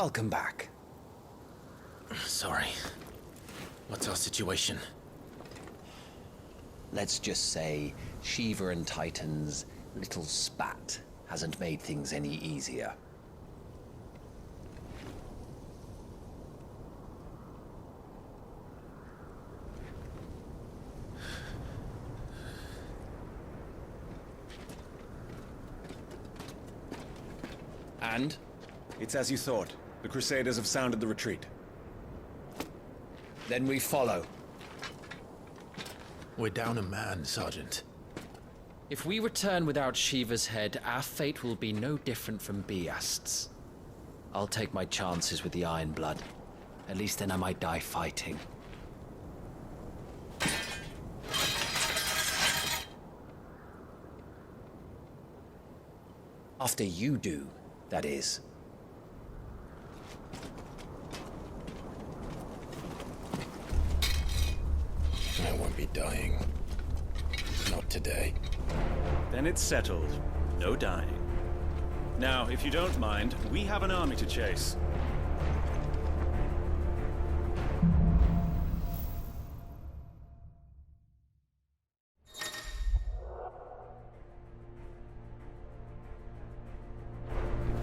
welcome back. Sorry. What's our situation? Let's just say Shiva and Titan's little spat hasn't made things any easier. And? It's as you thought. The Crusaders have sounded the retreat. Then we follow. We're down a man, Sergeant. If we return without Shiva's head, our fate will be no different from Biast's. I'll take my chances with the Iron Blood. At least then I might die fighting. After you do, that is. I won't be dying. Not today. Then it's settled. No dying. Now, if you don't mind, we have an army to chase.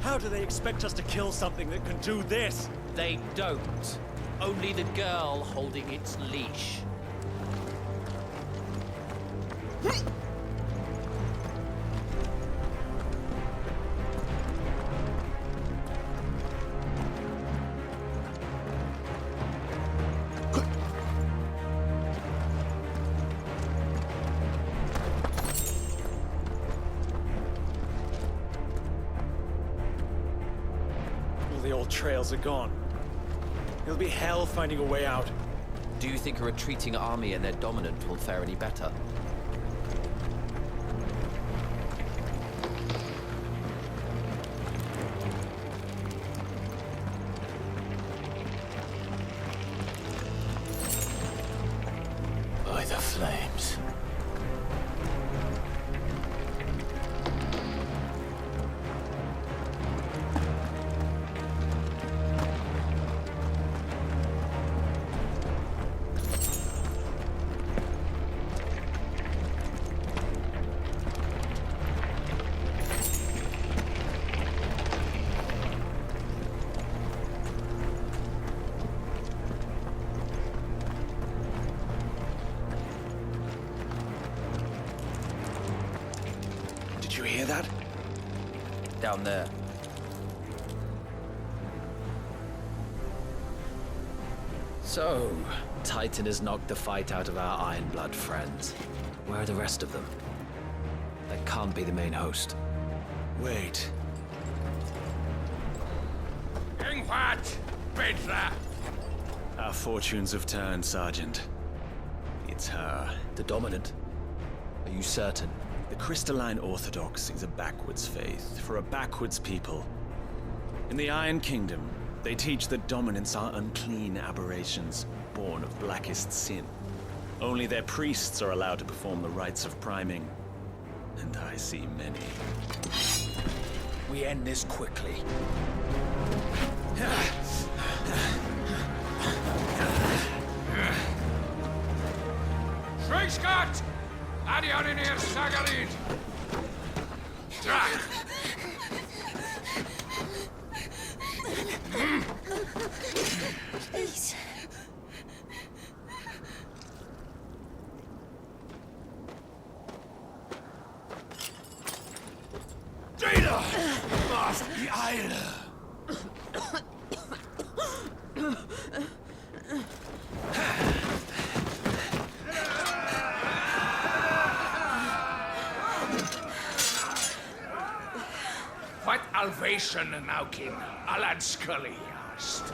How do they expect us to kill something that can do this? They don't. Only the girl holding its leash. All the old trails are gone. It'll be hell finding a way out. Do you think a retreating army and their dominant will fare any better? By the flames. Did you hear that? Down there. So, Titan has knocked the fight out of our Iron Blood friends. Where are the rest of them? That can't be the main host. Wait. Our fortunes have turned, Sergeant. It's her. The dominant? Are you certain? The Crystalline Orthodox is a backwards faith for a backwards people. In the Iron Kingdom, they teach that dominants are unclean aberrations, born of blackest sin. Only their priests are allowed to perform the rites of priming. And I see many. We end this quickly. Schweigskott! Adioninir Sagarid! Drach! Please. Jada! Was die Eile! What Alvation Naukin, Alad Scully asked.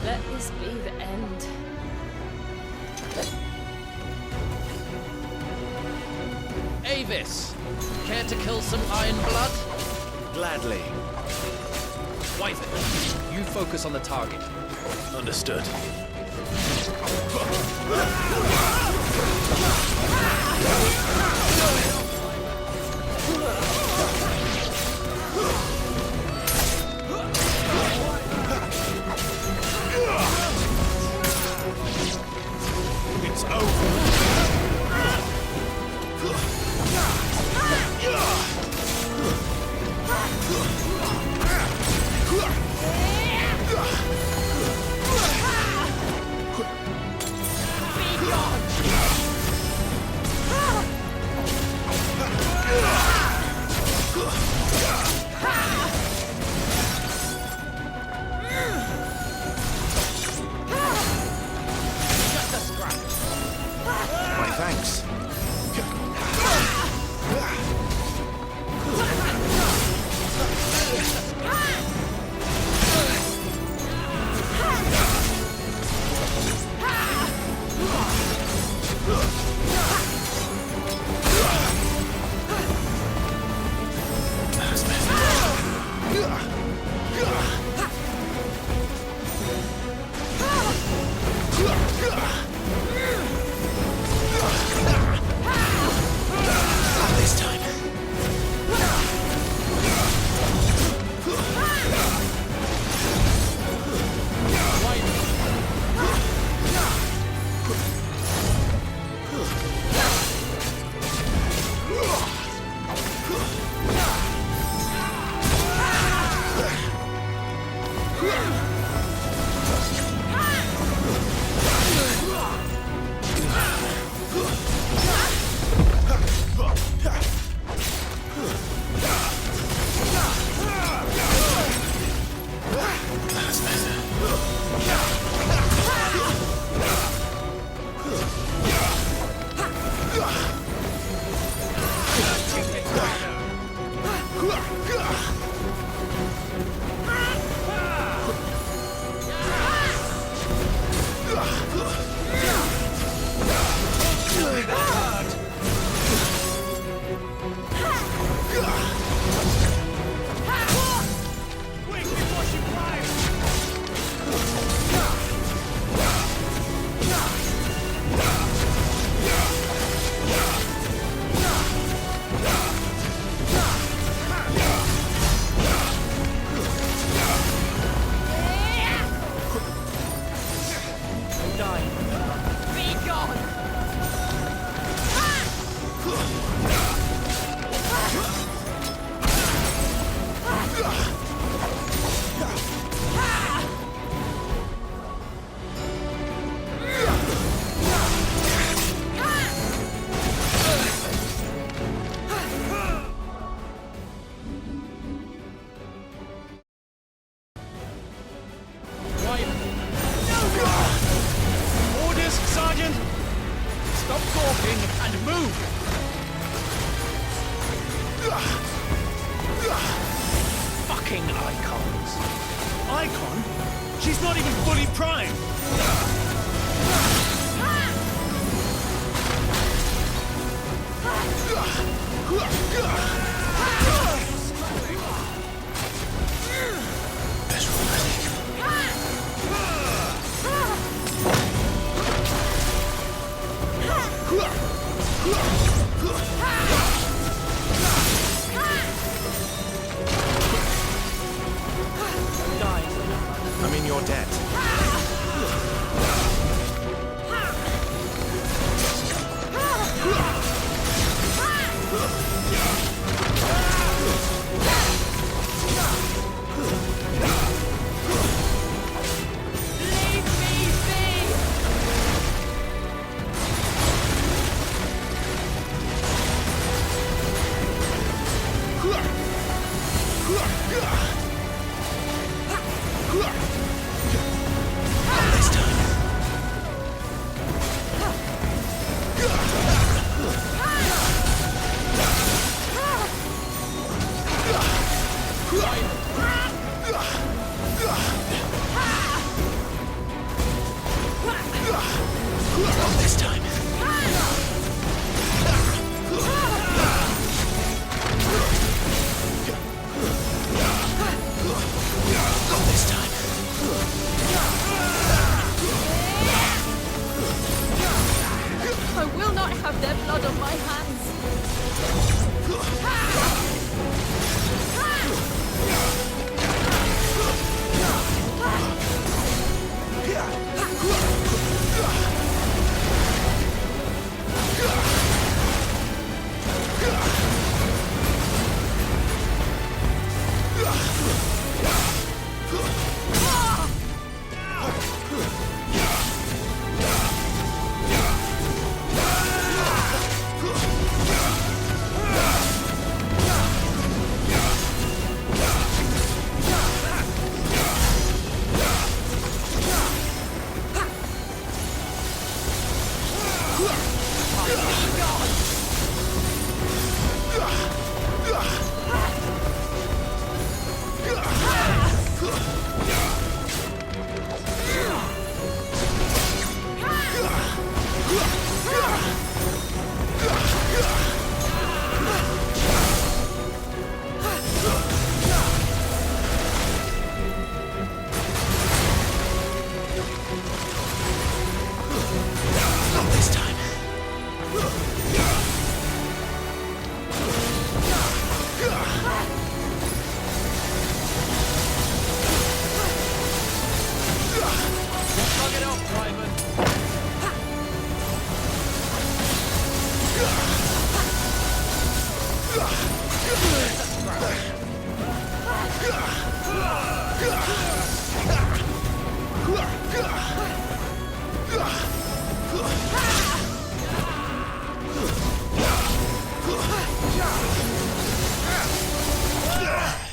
Let this be the end. Avis! Care to kill some Iron Blood? Gladly. Wyvern, you focus on the target. Understood. It's over. My thanks. This time. Orders, Sergeant! Stop talking and move! Fucking icons! Icon? She's not even fully primed! I'm in your debt. This time. This time. not have their blood on my hands.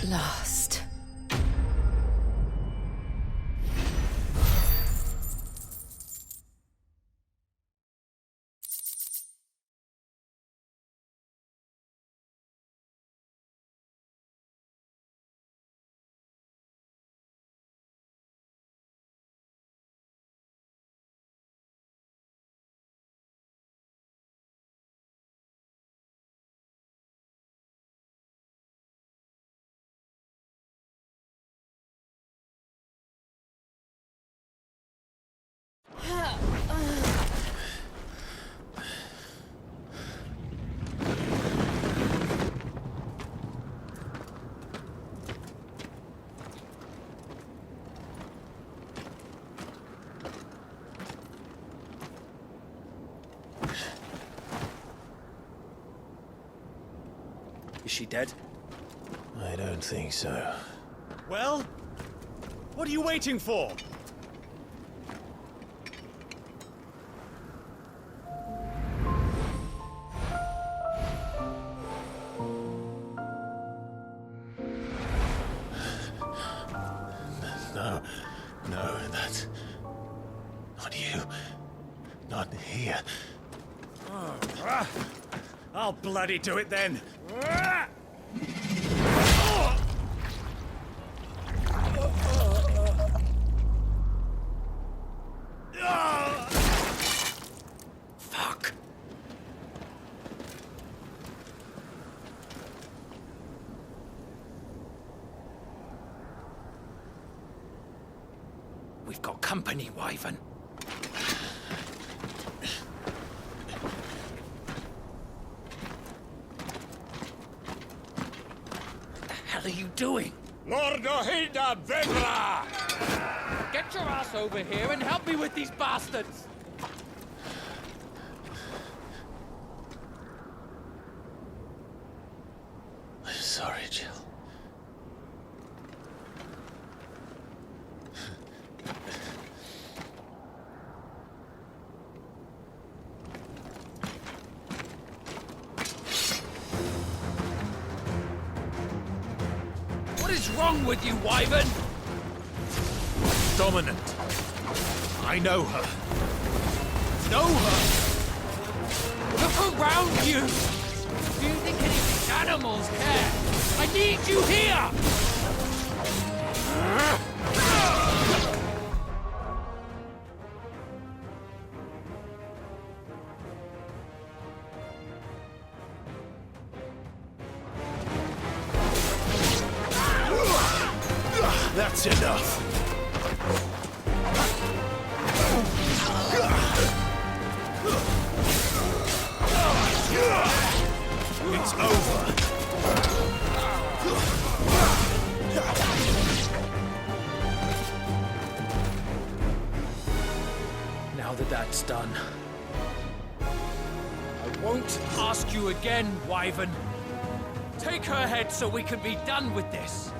Lost. Is she dead? I don't think so. Well, what are you waiting for? No, that's not you. Not here. I'll bloody do it then. Fuck. We've got company, Wyvern. What the hell are you doing? Lord Ohilda Vendra! Get your ass over here and help me with these bastards! I'm sorry, Jill. What is wrong with you, Wyvern? Dominant. I know her. Know her! Look around you! Do you think any of these animals care? I need you here! That's enough. It's over. Now that that's done, I won't ask you again, Wyvern. Take her head so we can be done with this.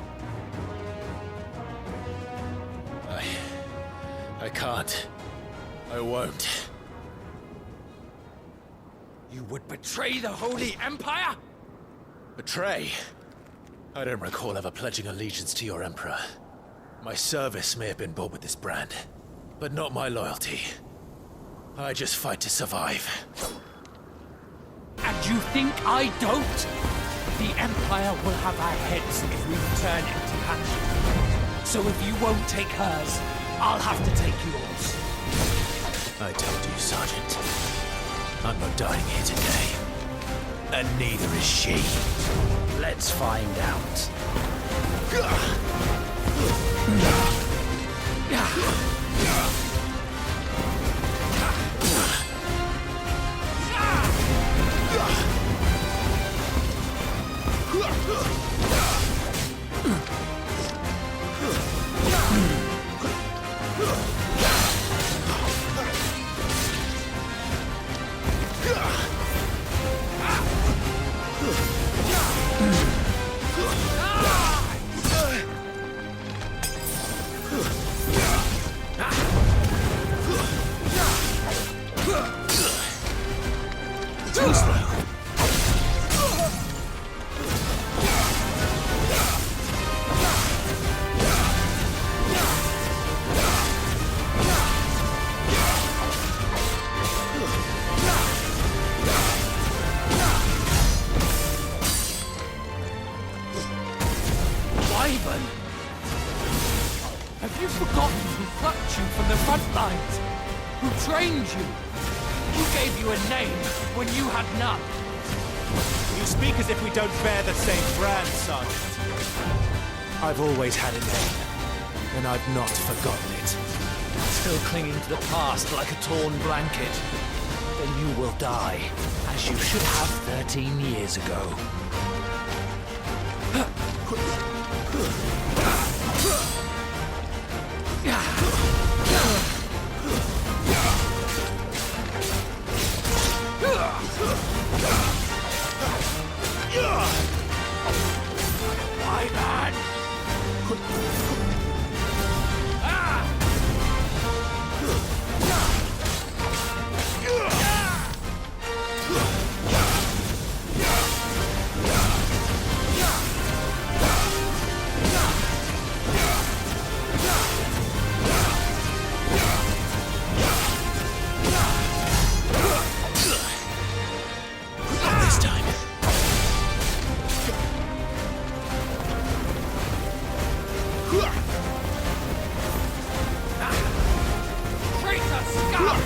I can't. I won't. You would betray the Holy Empire? Betray? I don't recall ever pledging allegiance to your Emperor. My service may have been bought with this brand, but not my loyalty. I just fight to survive. And you think I don't? The Empire will have our heads if we return empty-handed. So if you won't take hers, I'll have to take yours. I told you, Sergeant. I'm not dying here today. And neither is she. Let's find out. Too slow. Wyvern! Have you forgotten who plucked you from the front lines? Who trained you? Who gave you a name when you had none? You speak as if we don't bear the same brand, Sergeant. I've always had a name, and I've not forgotten it. Still clinging to the past like a torn blanket. Then you will die, as you should have 13 years ago. My man! This time. Traitor scum!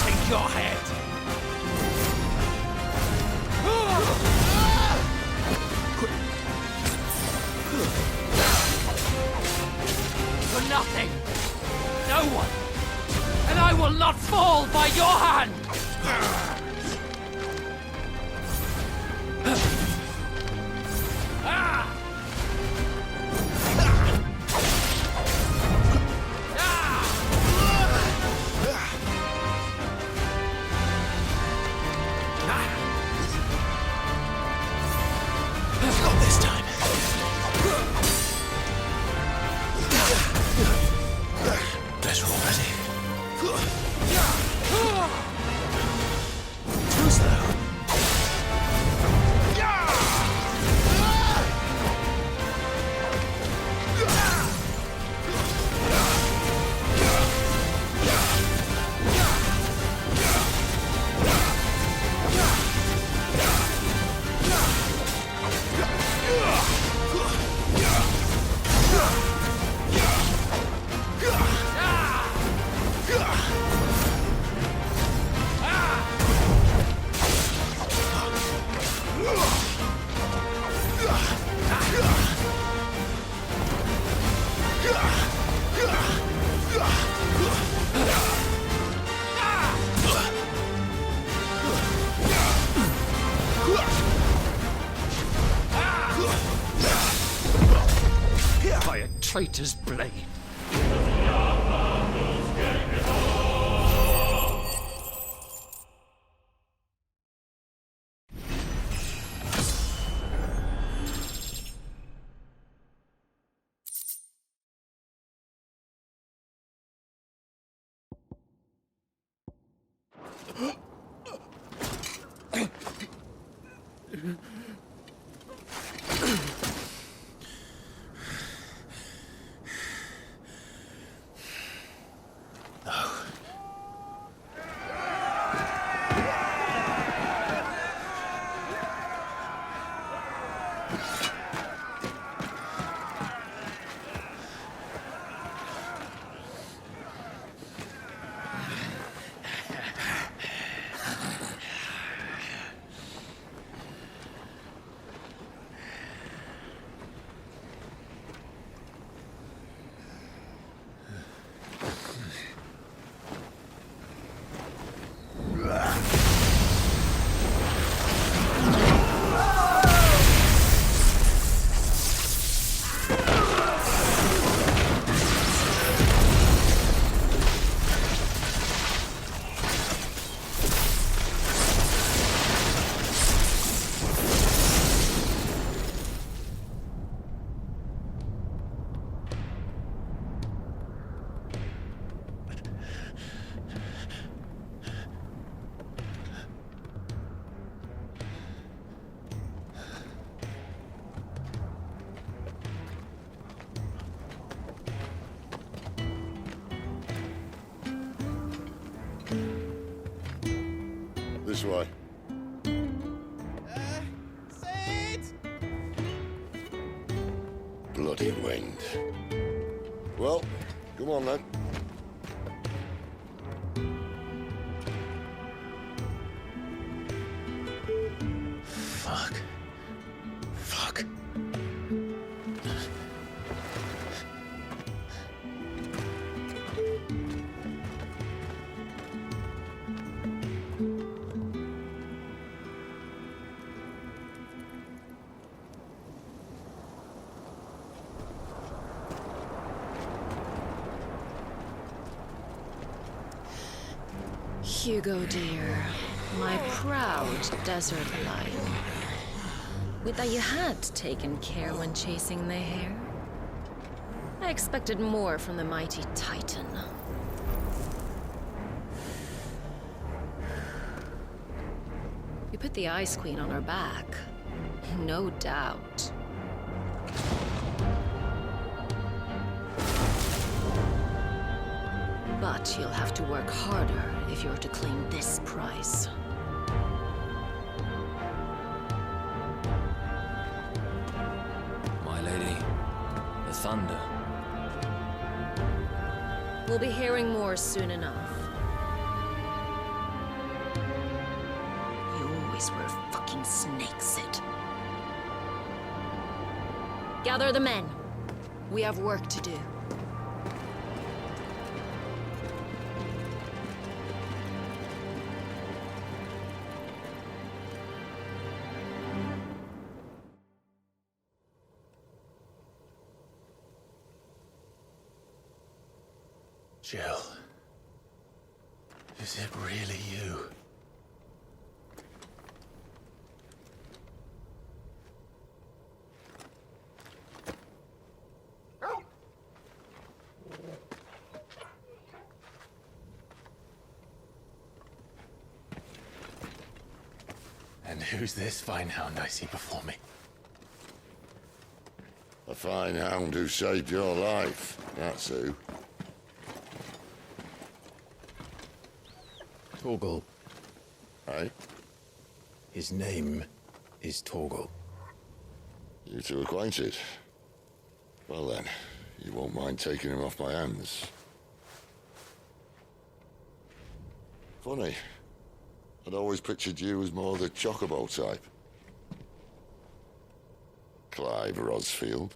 Take your head! For nothing! No one! And I will not fall by your hand! Not this time. Better already. traitor's blade. This way. Bloody wind. Well, come on then. Fuck. Fuck. Hugo, dear, my proud desert lion. Would that you had taken care when chasing the hare. I expected more from the mighty Titan. You put the Ice Queen on her back, no doubt. But you'll have to work harder if you're to claim this prize. My lady, the thunder. We'll be hearing more soon enough. You always were a fucking snake, Sid. Gather the men. We have work to do. Jill. Is it really you? And who's this fine hound I see before me? A fine hound who saved your life, that's who. Torgal. Hey? His name is Torgal. You two acquainted? Well then, you won't mind taking him off my hands. Funny. I'd always pictured you as more the Chocobo type. Clive Rosfield.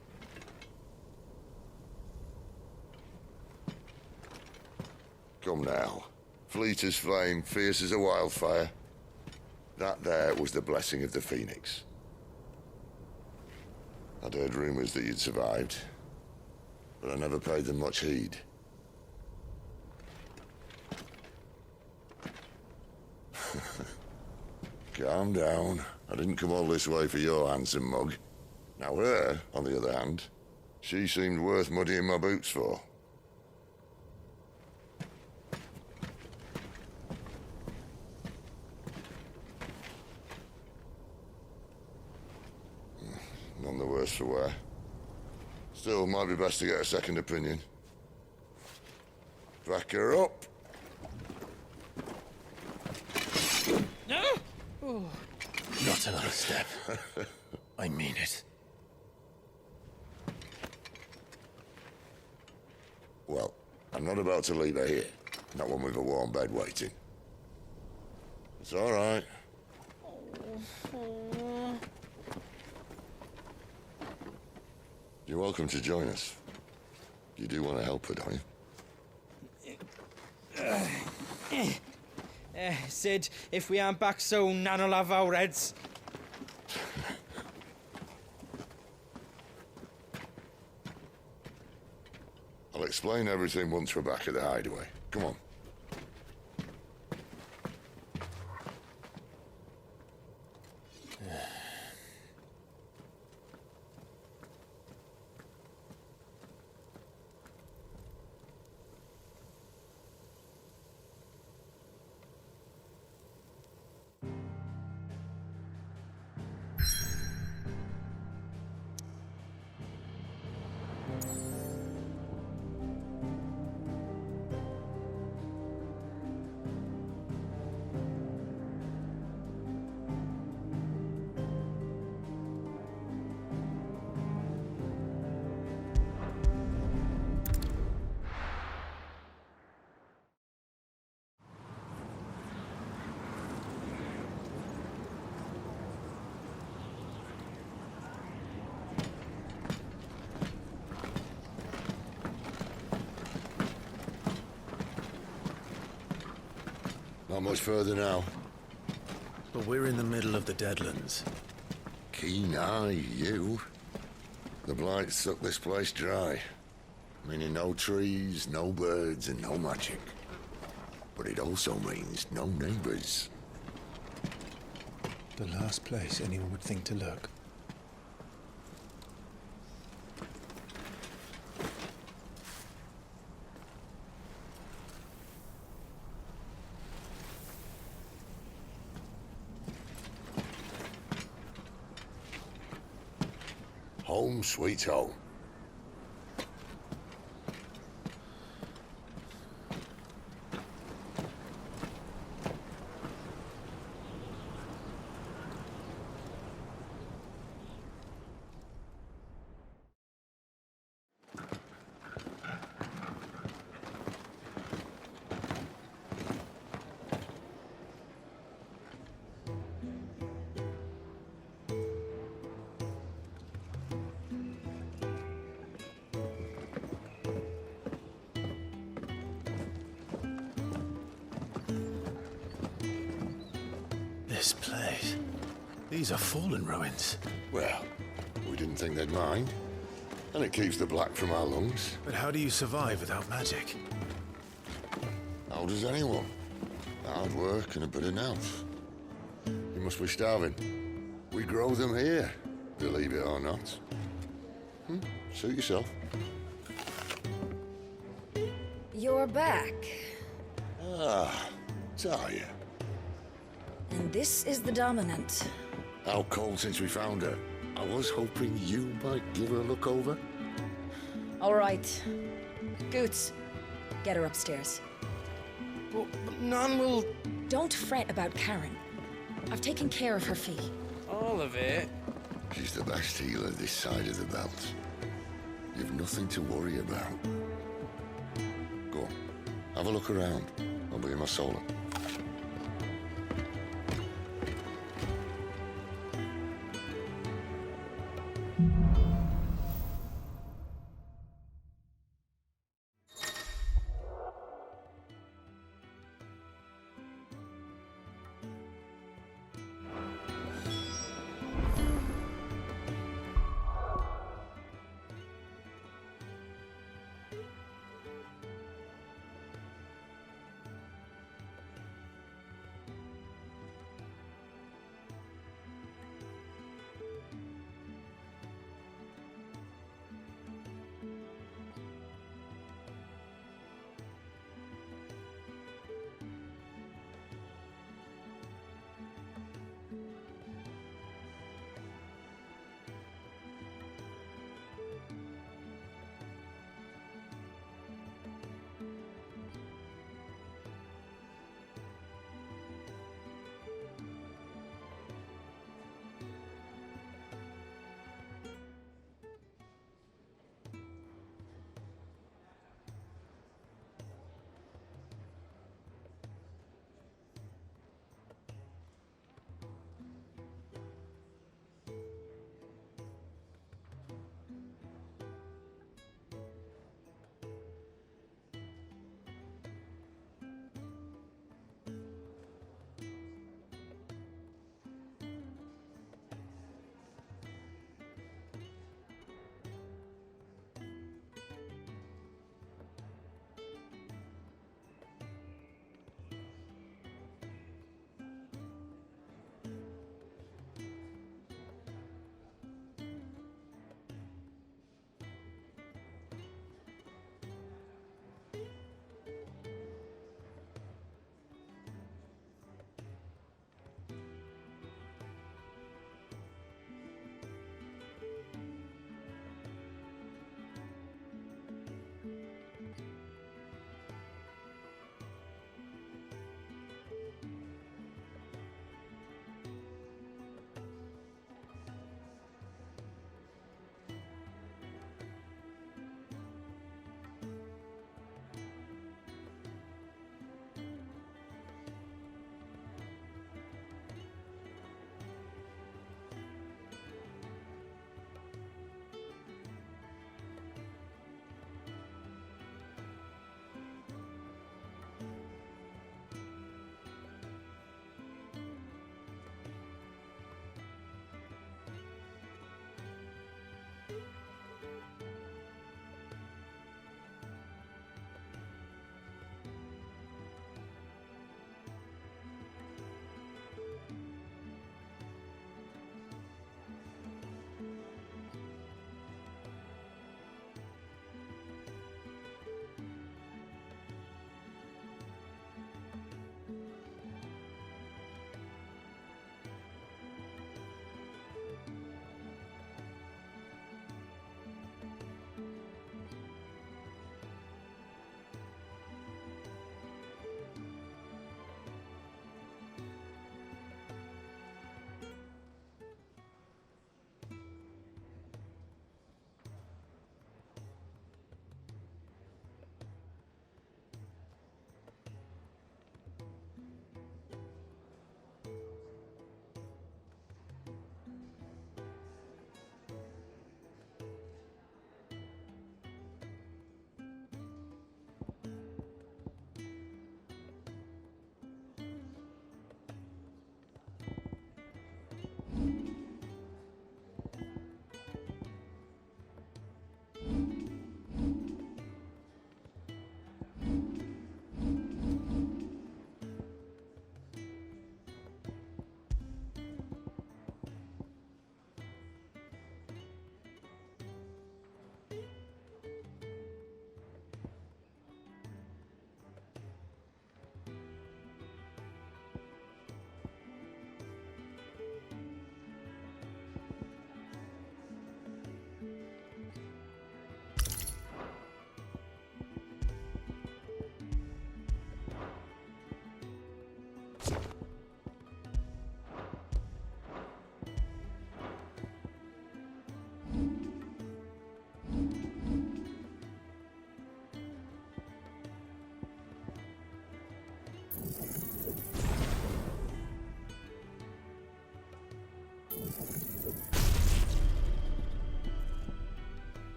Come now. Fleet as flame, fierce as a wildfire. That there was the blessing of the Phoenix. I'd heard rumors that you'd survived. but I never paid them much heed. Calm down. I didn't come all this way for your handsome mug. Now her, on the other hand, she seemed worth muddying my boots for. None the worse for wear. Still, might be best to get a second opinion. Back her up. Not another step. I mean it. Well, I'm not about to leave her here. Not one with a warm bed waiting. It's all right. You're welcome to join us. You do want to help her, don't you? Sid, if we aren't back soon, Nan'll have our heads. I'll explain everything once we're back at the hideaway. Come on. Not much further now. But we're in the middle of the Deadlands. Keen eye, you. The blight sucked this place dry. Meaning no trees, no birds, and no magic. But it also means no neighbors. The last place anyone would think to look. Home sweet home. This place. These are fallen ruins. Well, we didn't think they'd mind. And it keeps the black from our lungs. But how do you survive without magic? How does anyone? Hard work and a bit of nous. You must be starving. We grow them here, believe it or not. Suit yourself. You're back. Ah, Talia. And this is the Dominant. How cold since we found her. I was hoping you might give her a look over. All right. Goots, get her upstairs. But Nan will... Don't fret about Karen. I've taken care of her fee. All of it? She's the best healer this side of the belt. You've nothing to worry about. Go on, have a look around. I'll be in my solar.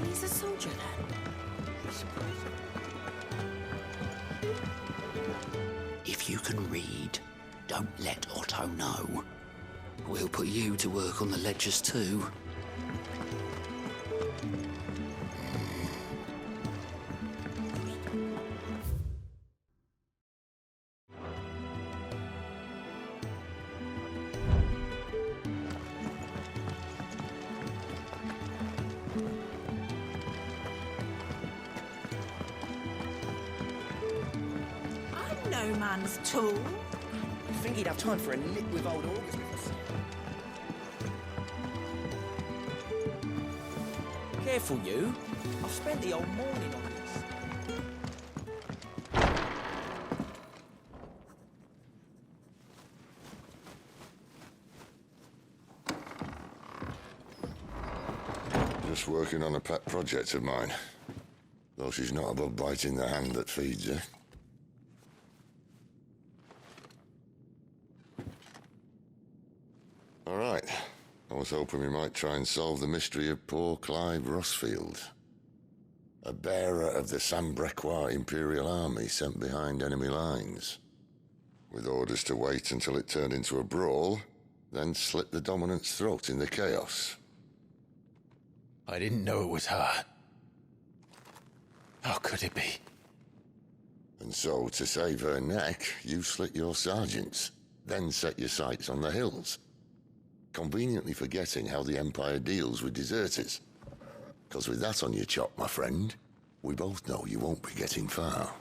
reckon he's a soldier then? If you can read, don't let Otto know. We'll put you to work on the ledgers too. I'm no man's tool. You think he'd have time for a nip with old August with us? Careful, you. I've spent the whole morning on this. Just working on a pet project of mine. Though she's not above biting the hand that feeds her. All right. I was hoping we might try and solve the mystery of poor Clive Rossfield. A bearer of the Sambrequois Imperial Army sent behind enemy lines. With orders to wait until it turned into a brawl, then slit the Dominant's throat in the chaos. I didn't know it was her. How could it be? And so, to save her neck, you slit your sergeants, then set your sights on the hills. Conveniently forgetting how the Empire deals with deserters. Because with that on your chop, my friend, we both know you won't be getting far.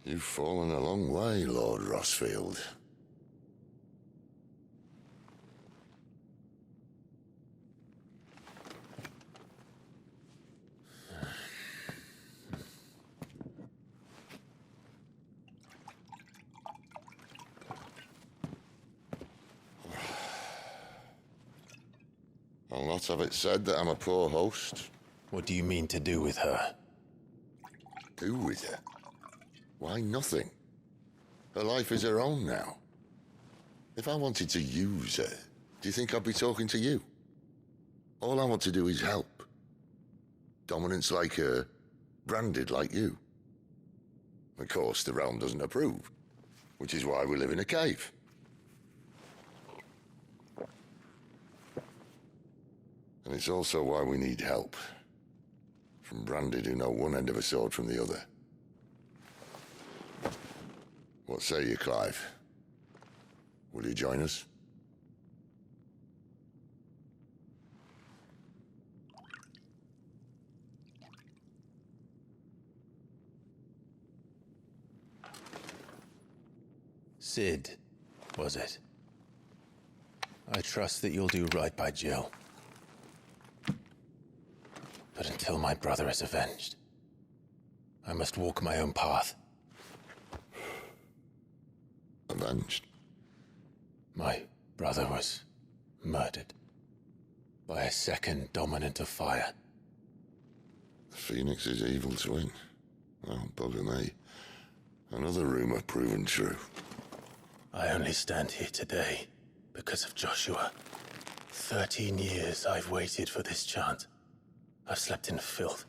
You've fallen a long way, Lord Rossfield. I'll not have it said that I'm a poor host. What do you mean to do with her? Do with her? Why, nothing. Her life is her own now. If I wanted to use her, do you think I'd be talking to you? All I want to do is help. Dominants like her, branded like you. Of course, the realm doesn't approve, which is why we live in a cave. And it's also why we need help. From branded who know one end of a sword from the other. What say you, Clive? Will you join us? Cid, was it? I trust that you'll do right by Jill. But until my brother is avenged, I must walk my own path. Avenged? My brother was murdered by a second Dominant of Fire. The Phoenix's evil twin. Oh, bugger me. Another rumor proven true. I only stand here today because of Joshua. 13 years I've waited for this chance. I've slept in filth,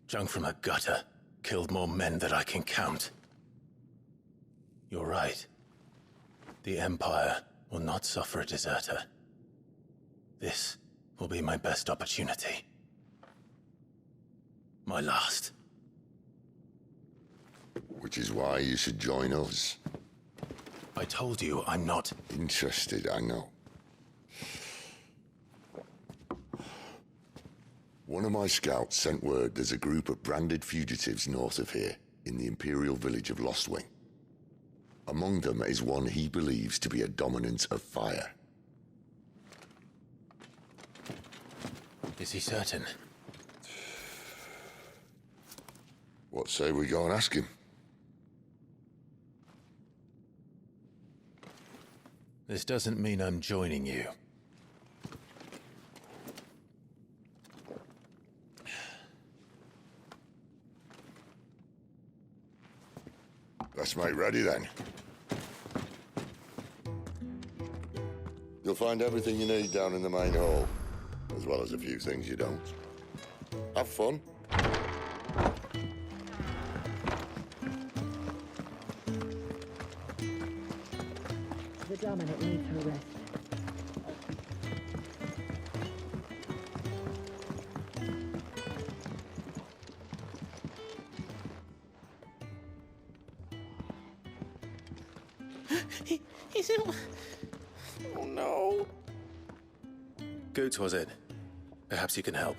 drunk from a gutter, killed more men than I can count. You're right. The Empire will not suffer a deserter. This will be my best opportunity. My last. Which is why you should join us. I told you I'm not interested, I know. One of my scouts sent word there's a group of branded fugitives north of here, in the Imperial village of Lostwing. Among them is one he believes to be a Dominant of Fire. Is he certain? What say we go and ask him? This doesn't mean I'm joining you. Let's make ready then. You'll find everything you need down in the main hall, as well as a few things you don't. Have fun. The Dominant needs her rest. He's in... Oh no. Goots was it? Perhaps you can help.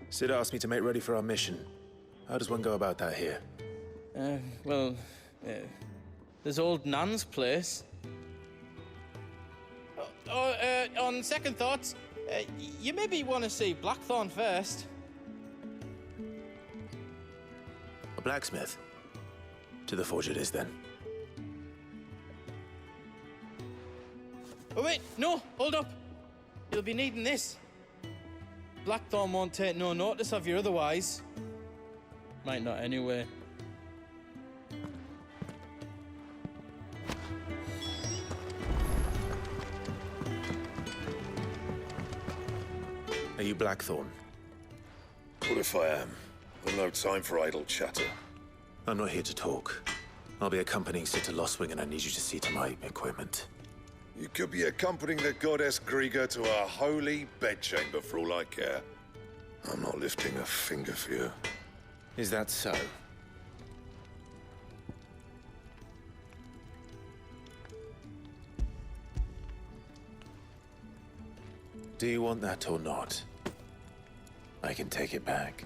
Sid asked me to make ready for our mission. How does one go about that here? There's old Nan's place. On second thoughts, you maybe want to see Blackthorn first. A blacksmith? To the forge it is, then. Oh wait, no, hold up. You'll be needing this. Blackthorn won't take no notice of you otherwise. Might not anyway. Are you Blackthorn? What if I am? I've no time for idle chatter. I'm not here to talk. I'll be accompanying Sid to Lostwing, and I need you to see to my equipment. You could be accompanying the goddess Griga to a holy bedchamber for all I care. I'm not lifting a finger for you. Is that so? Do you want that or not? I can take it back.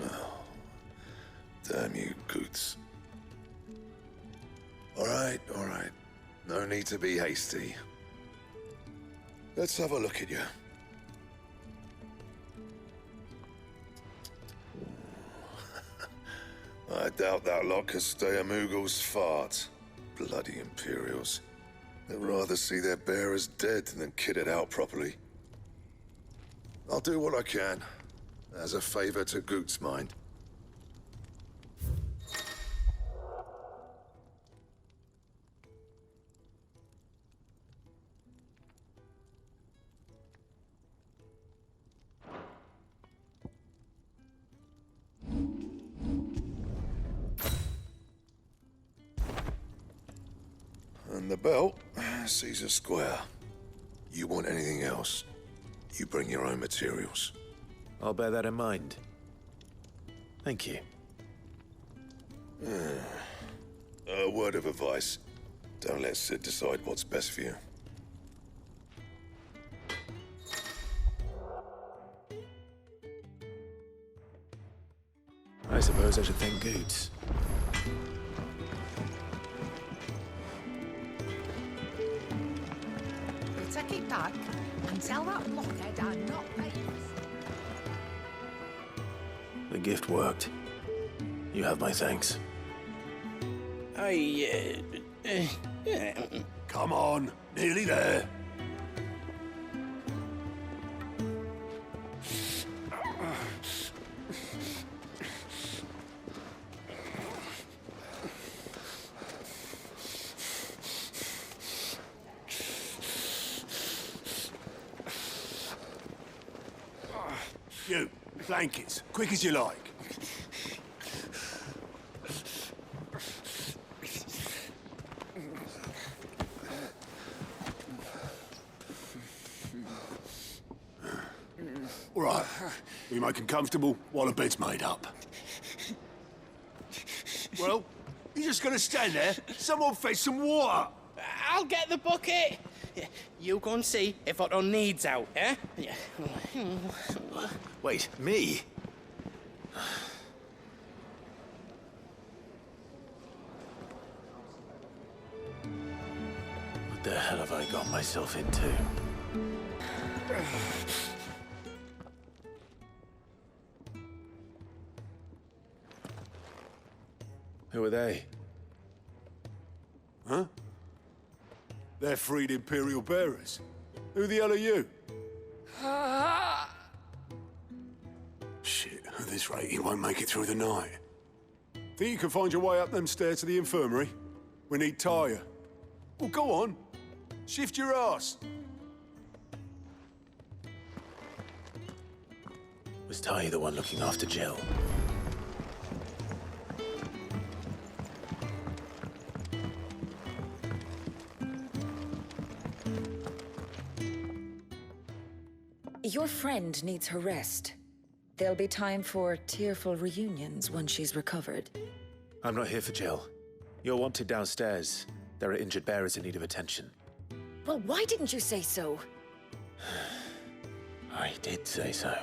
Oh, damn you, Goots. All right. No need to be hasty. Let's have a look at you. I doubt that lot could stay a Moogle's fart. Bloody Imperials. They'd rather see their bearers dead than kitted out properly. I'll do what I can, as a favor to Goot's mind. And the belt, Caesar Square. You want anything else, you bring your own materials. I'll bear that in mind. Thank you. A word of advice. Don't let Sid decide what's best for you. I suppose I should thank Goots. Take it back and tell that blockhead I'm not famous. The gift worked. You have my thanks. Come on, nearly there. You, blankets, quick as you like. All right, we make 'em comfortable while the bed's made up. Well, you just gonna stand there? Someone fetch some water. I'll get the bucket. You go and see if Otto needs out, eh? Wait, me? What the hell have I got myself into? Who are they? Huh? They're freed Imperial bearers. Who the hell are you? Shit, at this rate, he won't make it through the night. Think you can find your way up them stairs to the infirmary? We need Tyre. Well, go on. Shift your ass. Was Ty the one looking after Jill? Your friend needs her rest. There'll be time for tearful reunions once she's recovered. I'm not here for Jill. You're wanted downstairs. There are injured bearers in need of attention. Well, why didn't you say so? I did say so.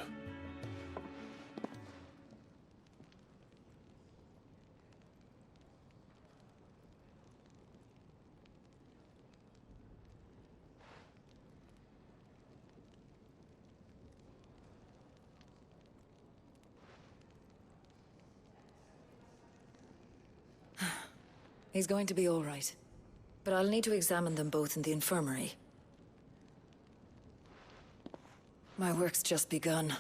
He's going to be all right. But I'll need to examine them both in the infirmary. My work's just begun.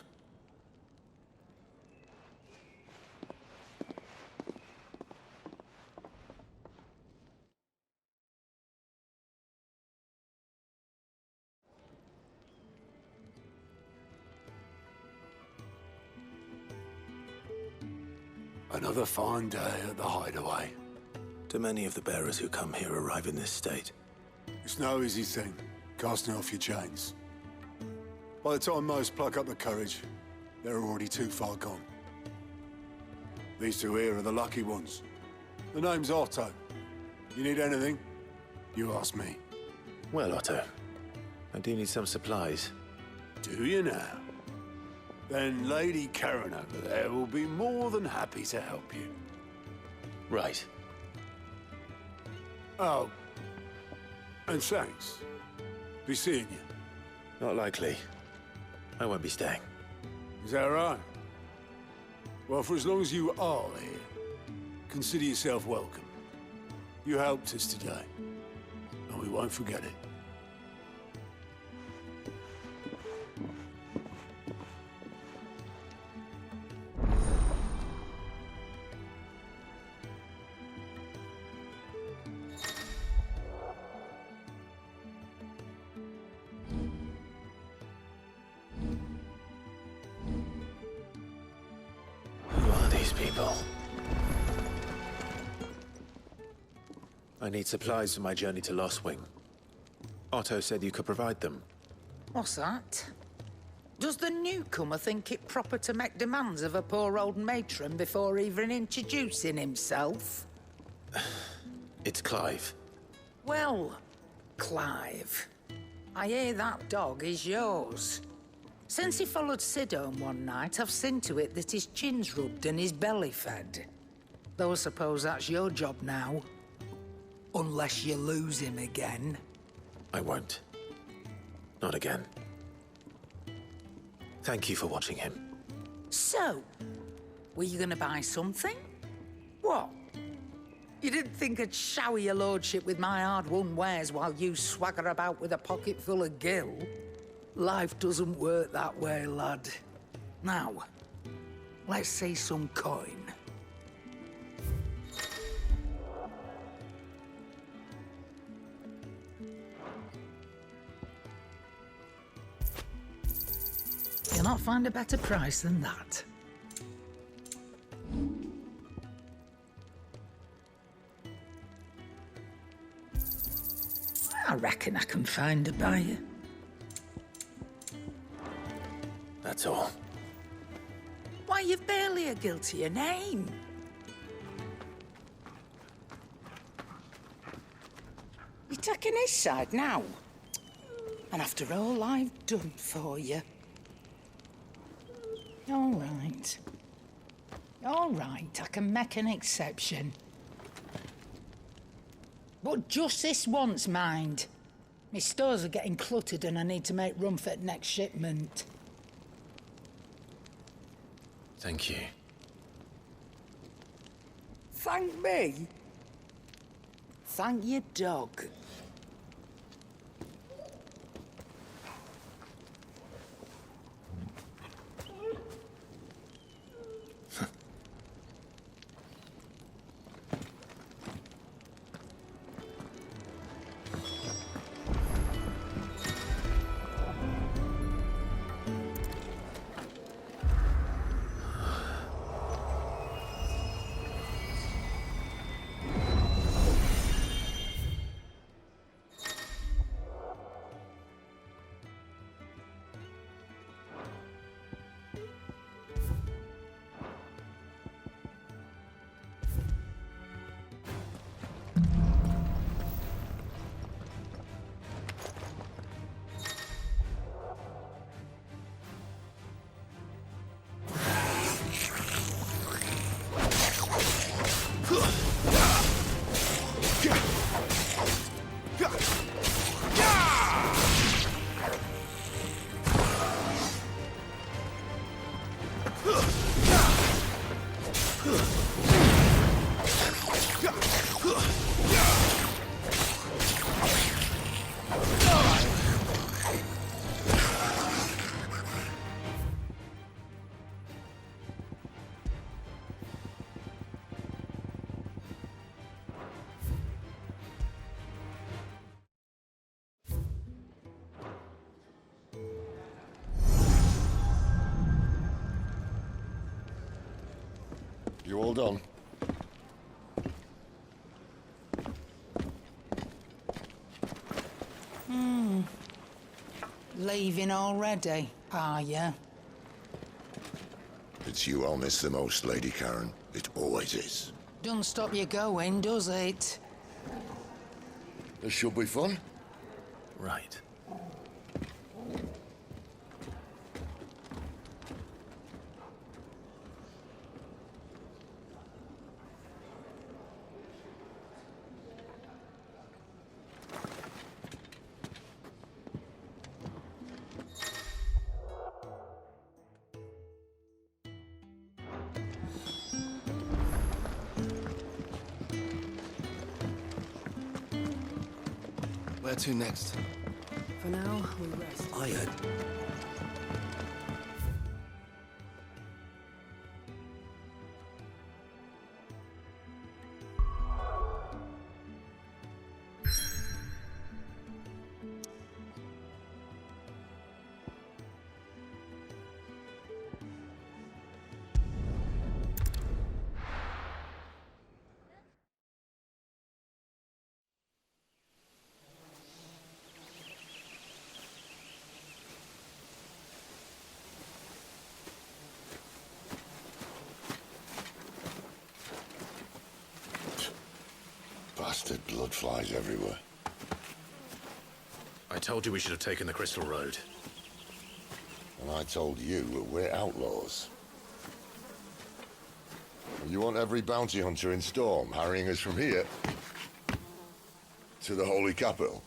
Another fine day at the Hideaway. Do many of the bearers who come here arrive in this state? It's no easy thing, casting off your chains. By the time most pluck up the courage, they're already too far gone. These two here are the lucky ones. The name's Otto. You need anything, you ask me. Well, Otto, I do need some supplies. Do you now? Then Lady Karen over there will be more than happy to help you. Right. Oh, and thanks. Be seeing you. Not likely. I won't be staying. Is that right? Well, for as long as you are here, consider yourself welcome. You helped us today, and we won't forget it. People. I need supplies for my journey to Lostwing. Otto said you could provide them. What's that? Does the newcomer think it proper to make demands of a poor old matron before even introducing himself? It's Clive. Well, Clive, I hear that dog is yours. Since he followed Sid home one night, I've seen to it that his chin's rubbed and his belly fed. Though I suppose that's your job now. Unless you lose him again. I won't. Not again. Thank you for watching him. So, were you gonna buy something? What? You didn't think I'd shower your lordship with my hard-won wares while you swagger about with a pocket full of gil? Life doesn't work that way, lad. Now, let's see some coin. You'll not find a better price than that. I reckon I can find a buyer. That's all. Why, you've barely a guiltier name. You're taking his side now? And after all I've done for you. All right. All right, I can make an exception. But just this once, mind. My stores are getting cluttered and I need to make room for the next shipment. Thank you. Thank me? Thank your dog. You all done? Leaving already, are ya? It's you I'll miss the most, Lady Karen. It always is. Don't stop you going, does it? This should be fun. Right. Where to next? For now, we rest. I heard. Bastard blood flies everywhere. I told you we should have taken the Crystal Road. And I told you we're outlaws. You want every bounty hunter in Storm harrying us from here to the Holy Capital?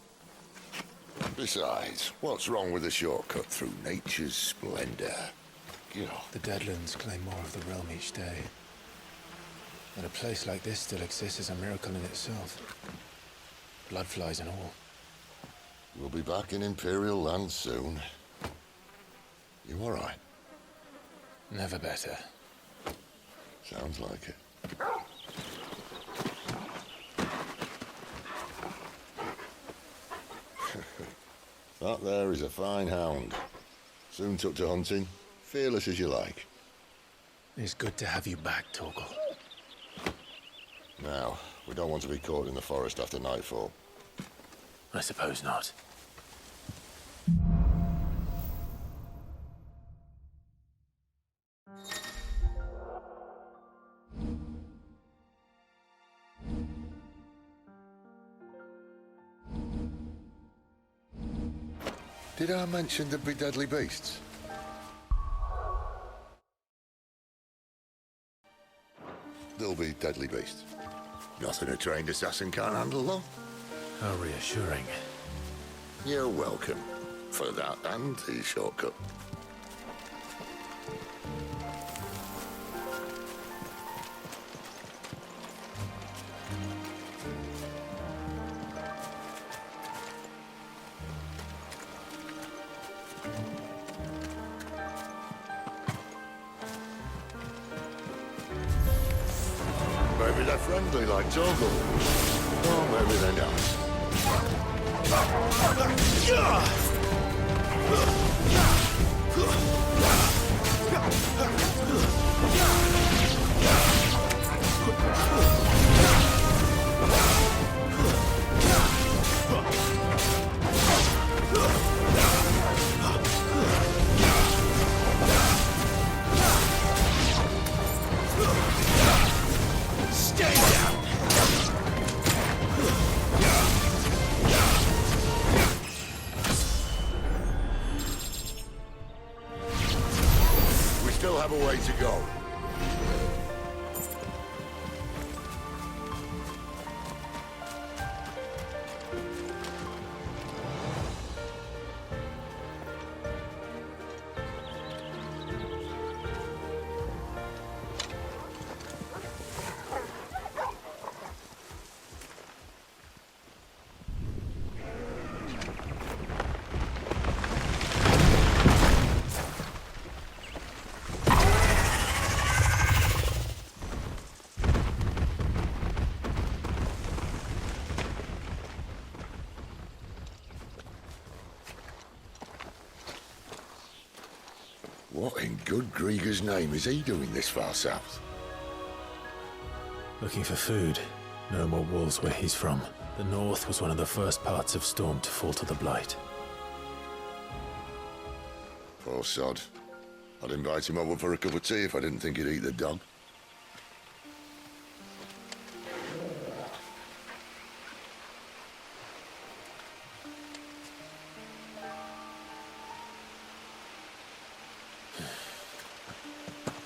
Besides, what's wrong with a shortcut through nature's splendor? The Deadlands claim more of the realm each day. That a place like this still exists is a miracle in itself. Bloodflies and all. We'll be back in Imperial land soon. You all right? Never better. Sounds like it. That there is a fine hound. Soon took to hunting. Fearless as you like. It's good to have you back, Torgal. Now, we don't want to be caught in the forest after nightfall. I suppose not. Did I mention there'd be deadly beasts? There'll be deadly beasts. Nothing a trained assassin can't handle, though. How reassuring. You're welcome for that and the shortcut. Maybe they're friendly like Torgal. Or maybe they're not. Stay down! We still have a way to go. What in good Grieger's name is he doing this far south? Looking for food. No more wolves where he's from. The north was one of the first parts of Storm to fall to the Blight. Poor sod. I'd invite him over for a cup of tea if I didn't think he'd eat the dog.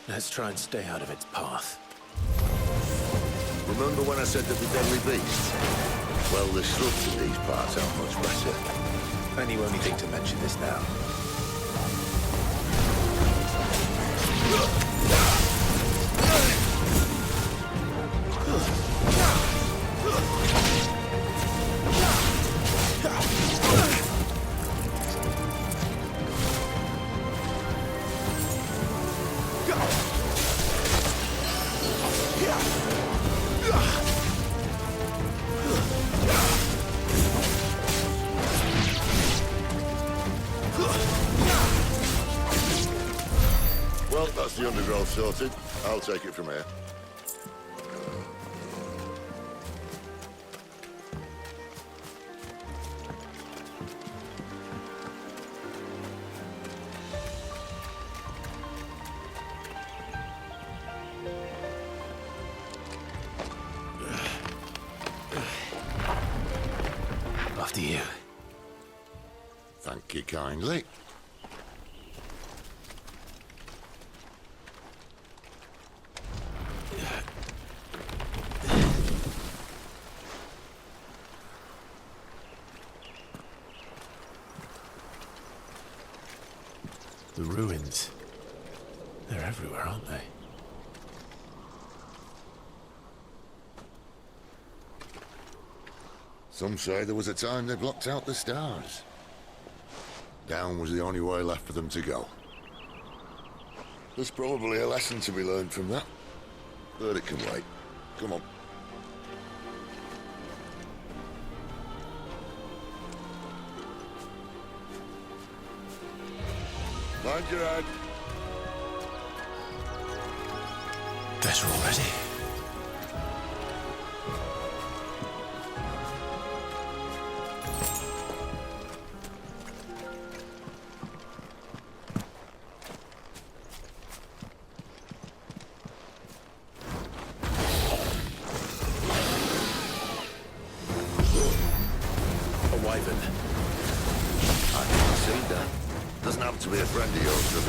Let's try and stay out of its path. Remember when I said that the deadly beast? Well, the shrubs in these parts are much better. And you only think to mention this now. Well, that's the undergrowth sorted. I'll take it from here. After you. Thank you kindly. The ruins. They're everywhere, aren't they? Some say there was a time they blocked out the stars. Down was the only way left for them to go. There's probably a lesson to be learned from that. But it can wait. Come on. Mind your head. Better already. A wyvern. I didn't see that. Doesn't happen to be a friend of yours, does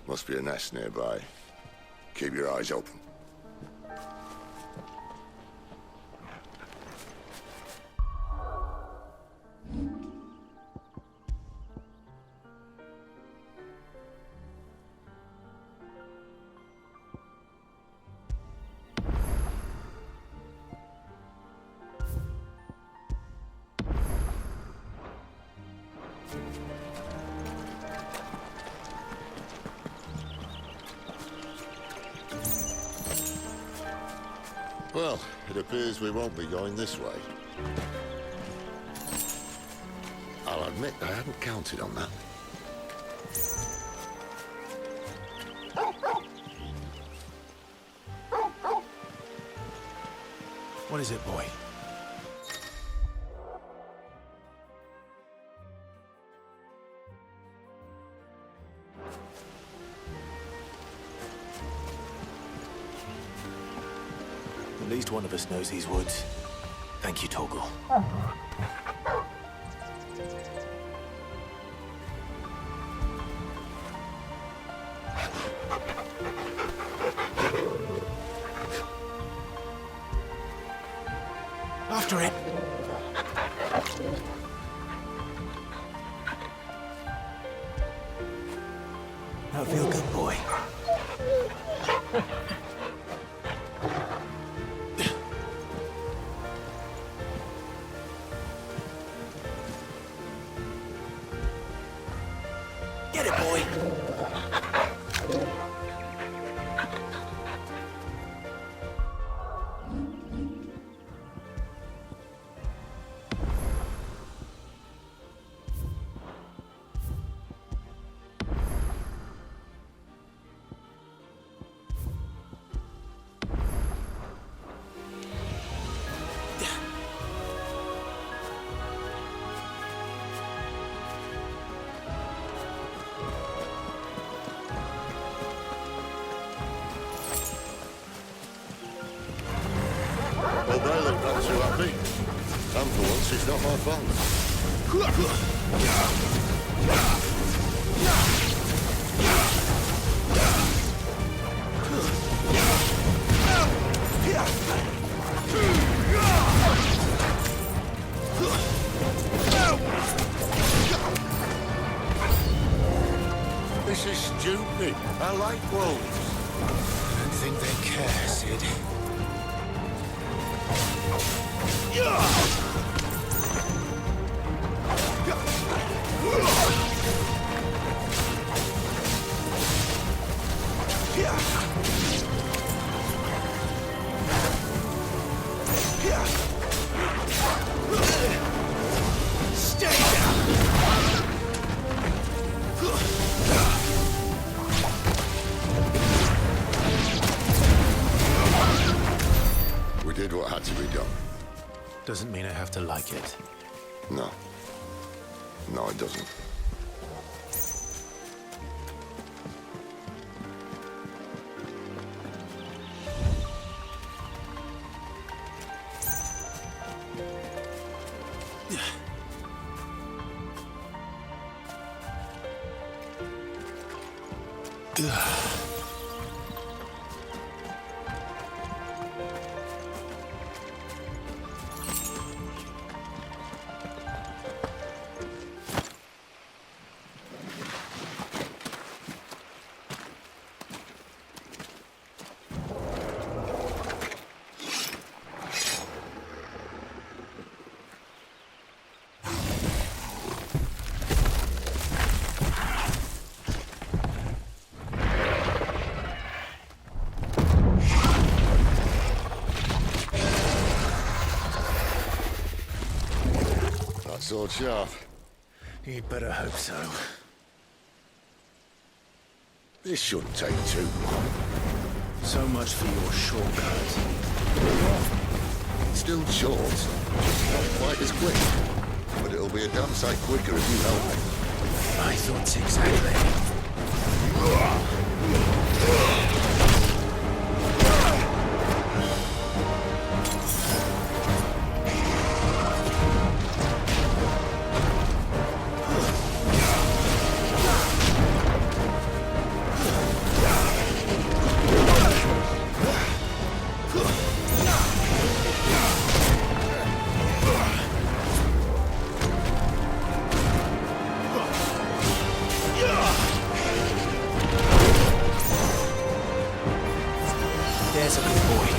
Must be a nest nearby. Keep your eyes open. Well, it appears we won't be going this way. I'll admit I hadn't counted on that. What is it, boy? At least one of us knows these woods. Thank you, Torgal. After it! That feel good, boy. Get it, boy! Well, they look not too happy. And for once, it's not my fault. This is stupid. I like wolves. I don't think they care, Sid. Stay down! We did what had to be done. Doesn't mean I have to like it. No. No, it doesn't. Sword sharp. You'd better hope so. This shouldn't take too long. So much for your shortcut. Still short. Not quite as quick. But it'll be a damn sight quicker if you help me. My thoughts exactly. There's a good boy.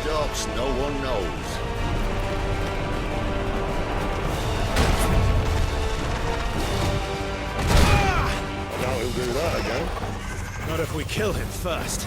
stalks, no one knows. I doubt he'll do that again. Not if we kill him first.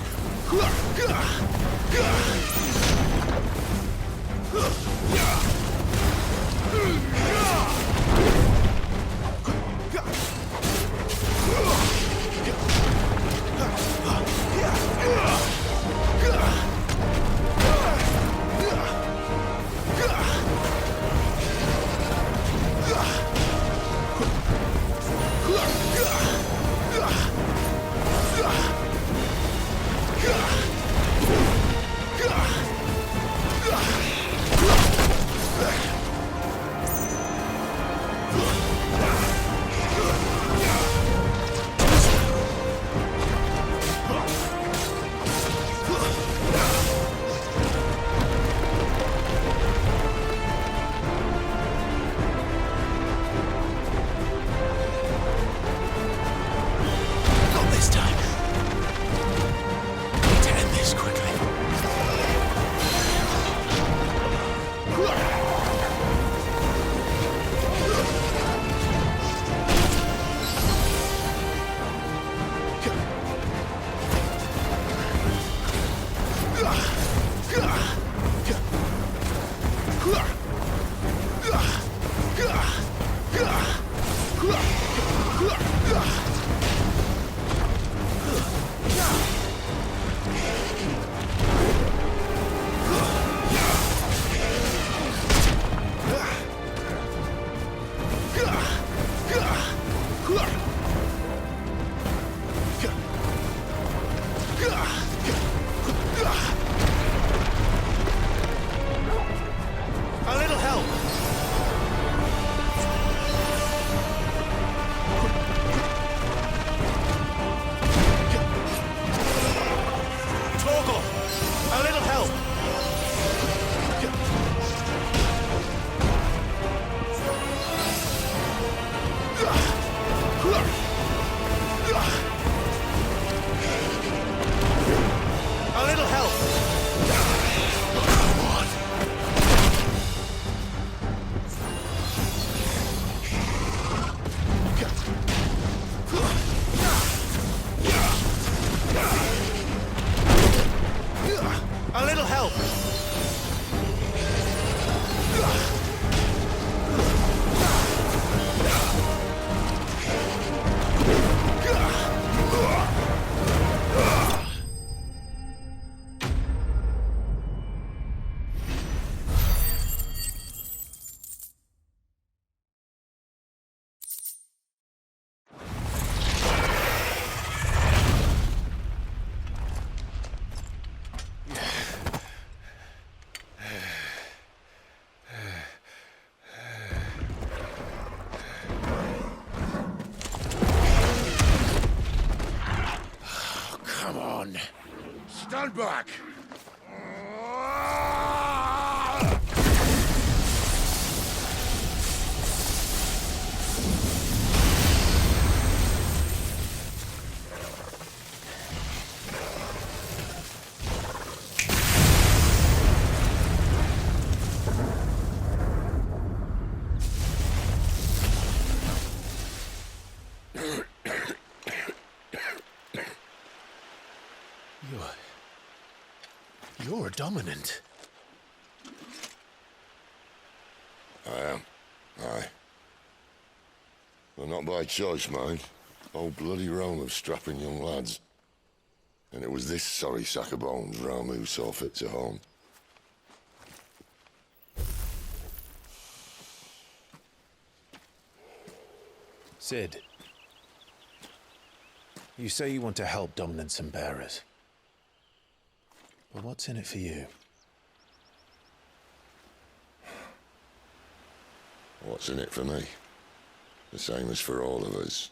Stand back! You're a dominant. I am. Aye. Well, not by choice, mind. Old bloody Rome of strapping young lads. And it was this sorry sack of bones Ramu saw fit to home. Cid, you say you want to help dominants and bearers. But what's in it for you? What's in it for me? The same as for all of us.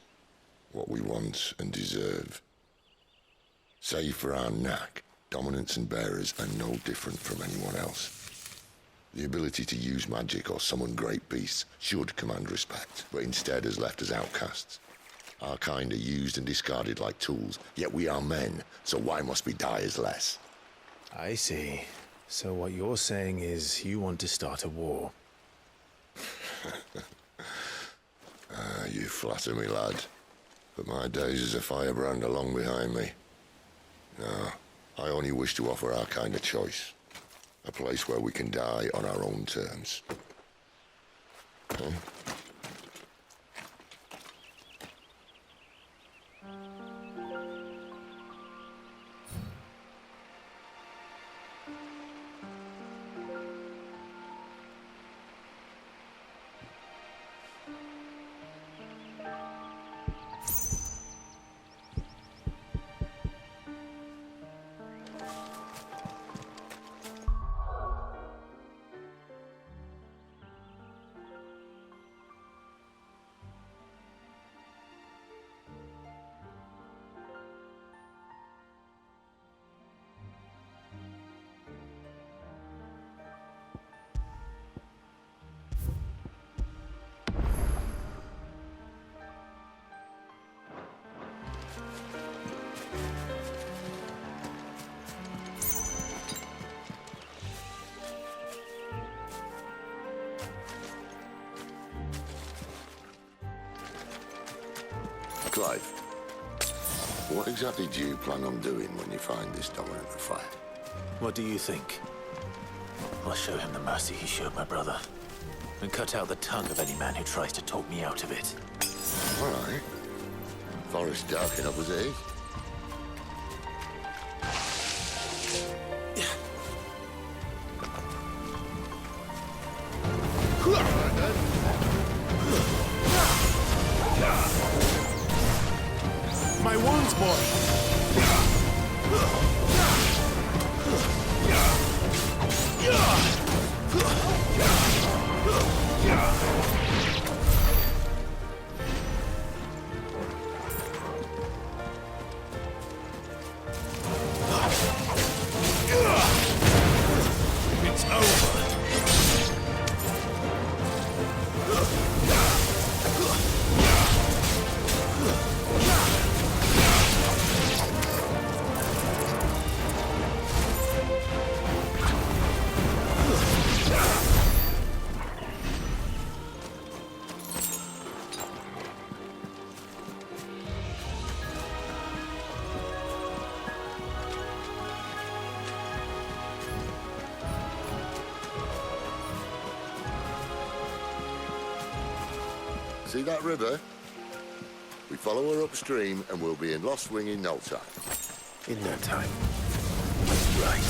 What we want and deserve. Save for our knack, dominants and bearers are no different from anyone else. The ability to use magic or summon great beasts should command respect, but instead has left us outcasts. Our kind are used and discarded like tools, yet we are men, so why must we die as less? I see. So what you're saying is you want to start a war? You flatter me, lad. But my days as a firebrand are long behind me. No, I only wish to offer our kind of choice. A place where we can die on our own terms. Huh? Clive, what exactly do you plan on doing when you find this dominant of fire? What do you think? I'll show him the mercy he showed my brother, and cut out the tongue of any man who tries to talk me out of it. All right. Forest dark enough as it is. My wounds, boy! It's over! See that river? We follow her upstream and we'll be in Lost Wing in no time. In no time. Right.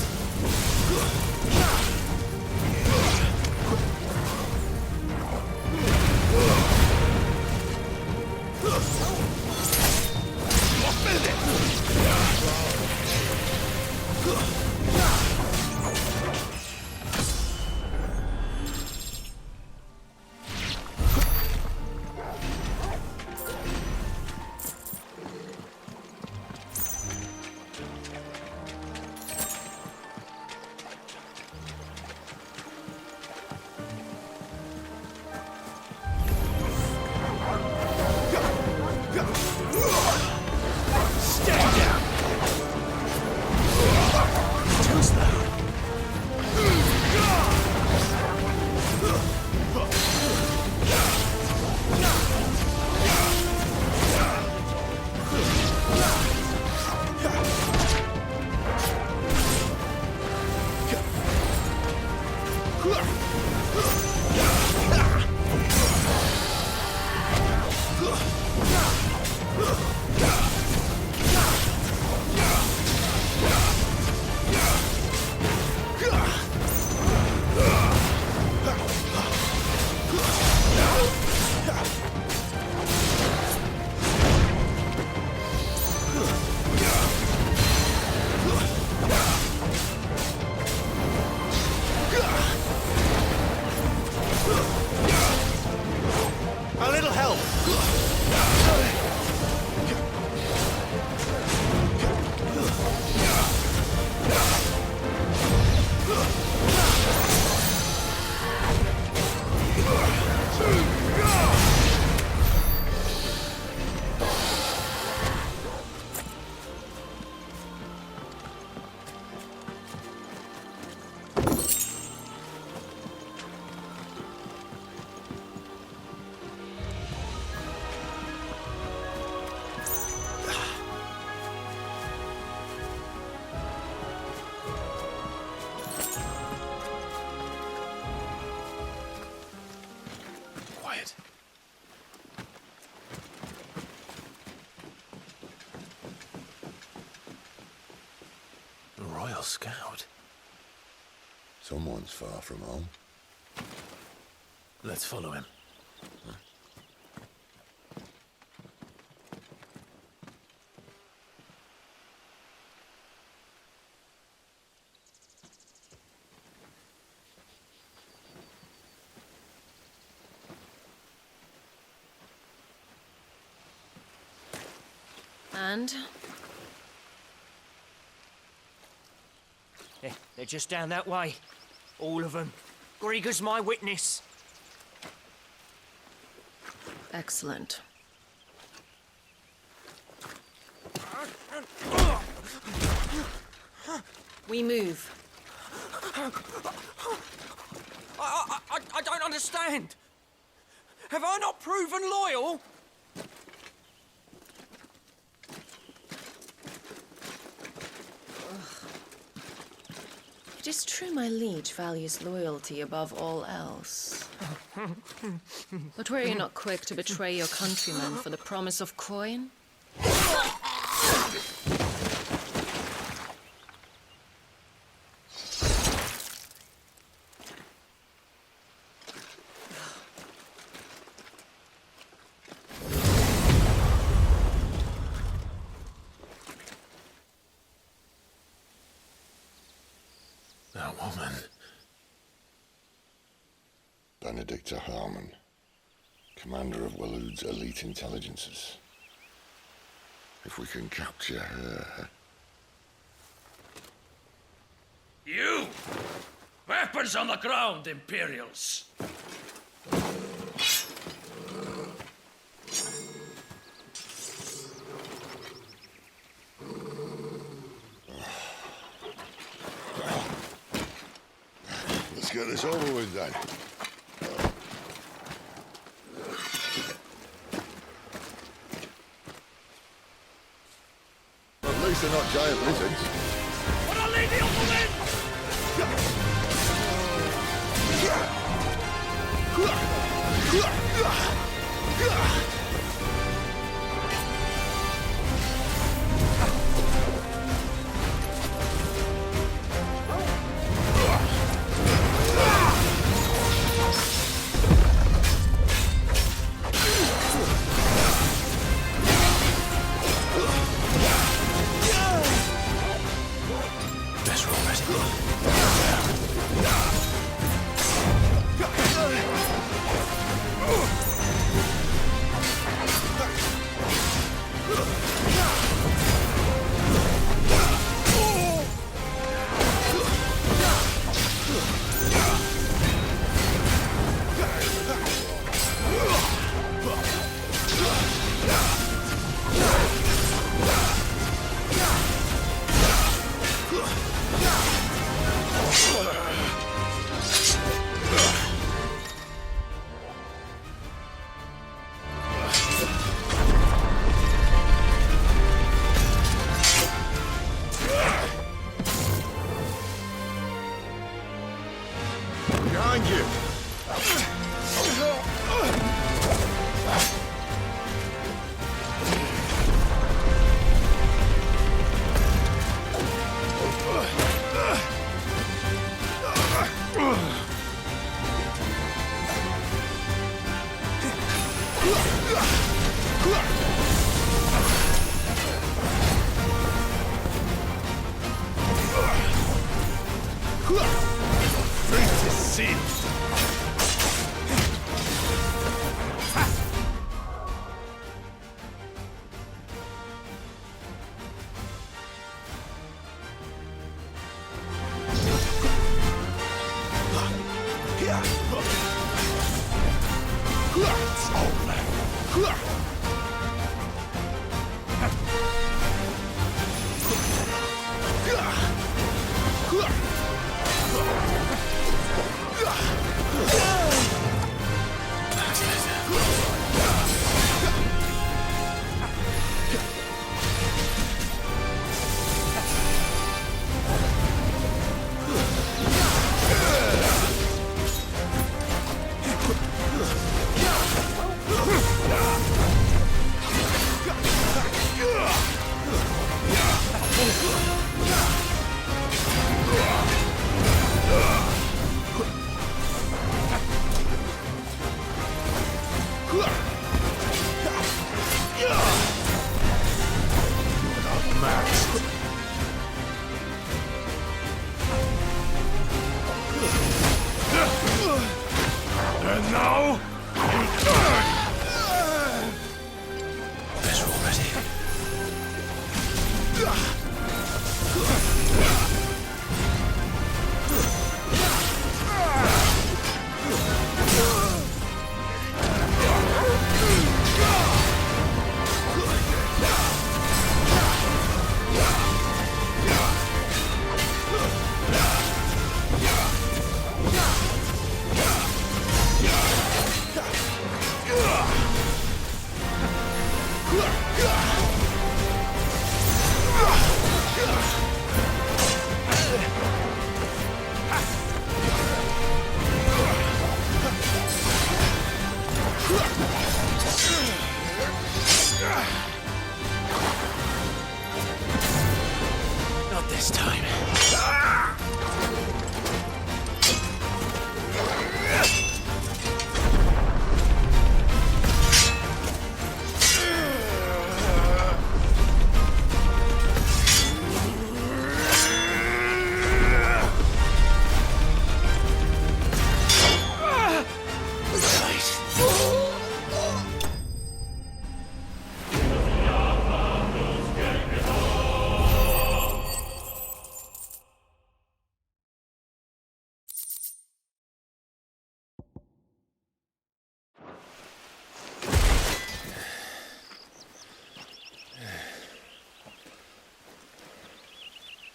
scout. Someone's far from home. Let's follow him. And? They're just down that way. All of them. Grieger's my witness. Excellent. We move. I don't understand. Have I not proven loyal? It is true my liege values loyalty above all else. But were you not quick to betray your countrymen for the promise of coin? That woman. Benedicta Harmon, commander of Waloed's elite intelligences. If we can capture her... You! Weapons on the ground, Imperials! Let's get this over with then. At least they're not giant lizards. What a lady of the wind! Behind you! Fate is sealed! Yeah!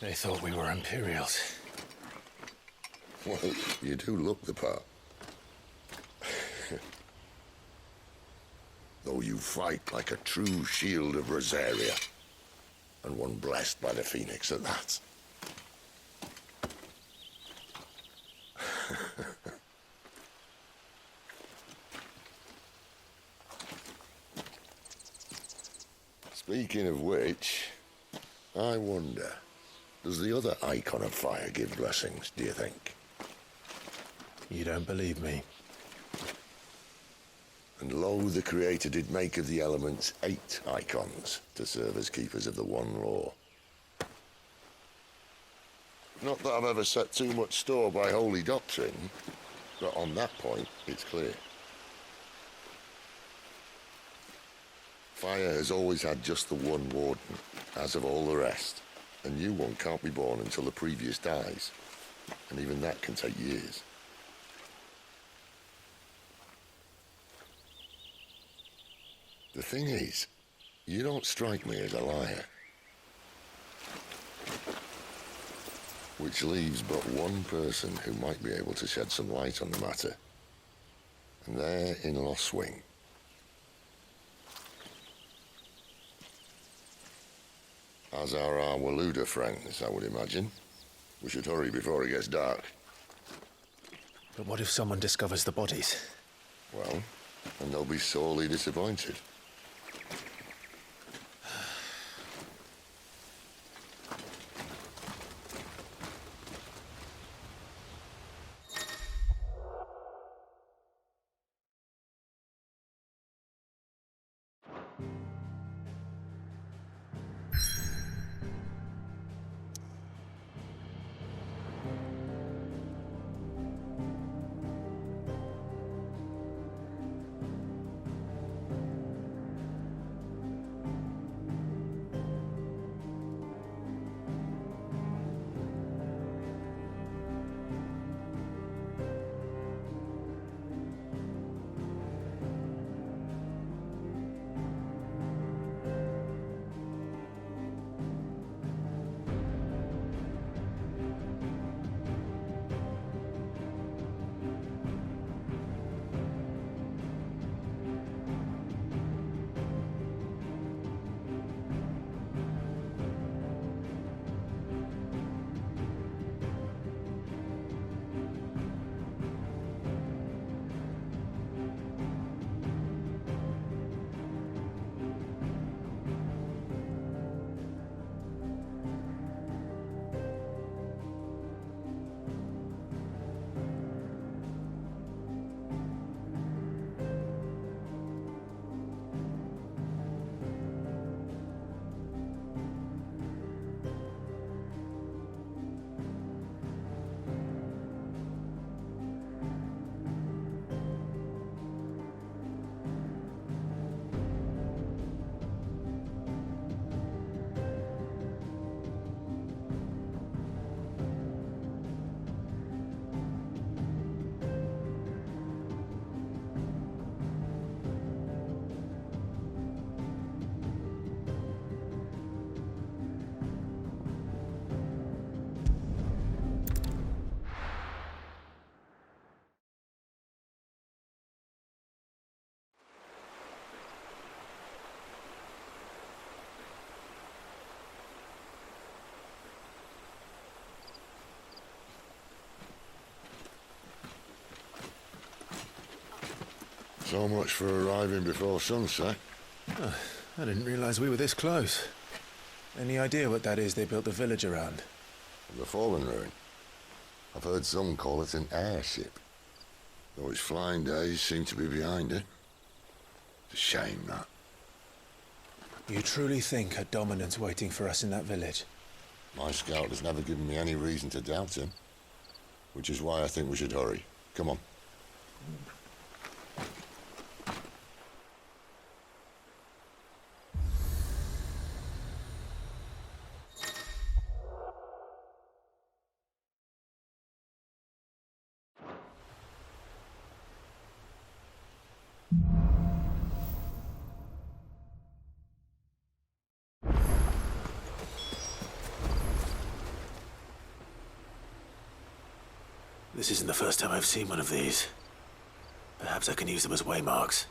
They thought we were Imperials. Well, you do look the part. Though you fight like a true shield of Rosaria. And one blessed by the Phoenix at that. Speaking of which, I wonder, does the other Icon of Fire give blessings, do you think? You don't believe me? And lo, the Creator did make of the elements 8 Icons to serve as keepers of the one law. Not that I've ever set too much store by holy doctrine, but on that point, it's clear. Fire has always had just the one warden, as of all the rest. A new one can't be born until the previous dies, and even that can take years. The thing is, you don't strike me as a liar. Which leaves but one person who might be able to shed some light on the matter. And they're in Lost Wing. As are our Waluda friends, I would imagine. We should hurry before it gets dark. But what if someone discovers the bodies? Well, and they'll be sorely disappointed. So much for arriving before sunset. Oh, I didn't realize we were this close. Any idea what that is they built the village around? The Fallen Ruin. I've heard some call it an airship. Though its flying days seem to be behind it. It's a shame, that. You truly think a dominant's waiting for us in that village? My scout has never given me any reason to doubt him. Which is why I think we should hurry. Come on. This isn't the first time I've seen one of these. Perhaps I can use them as waymarks.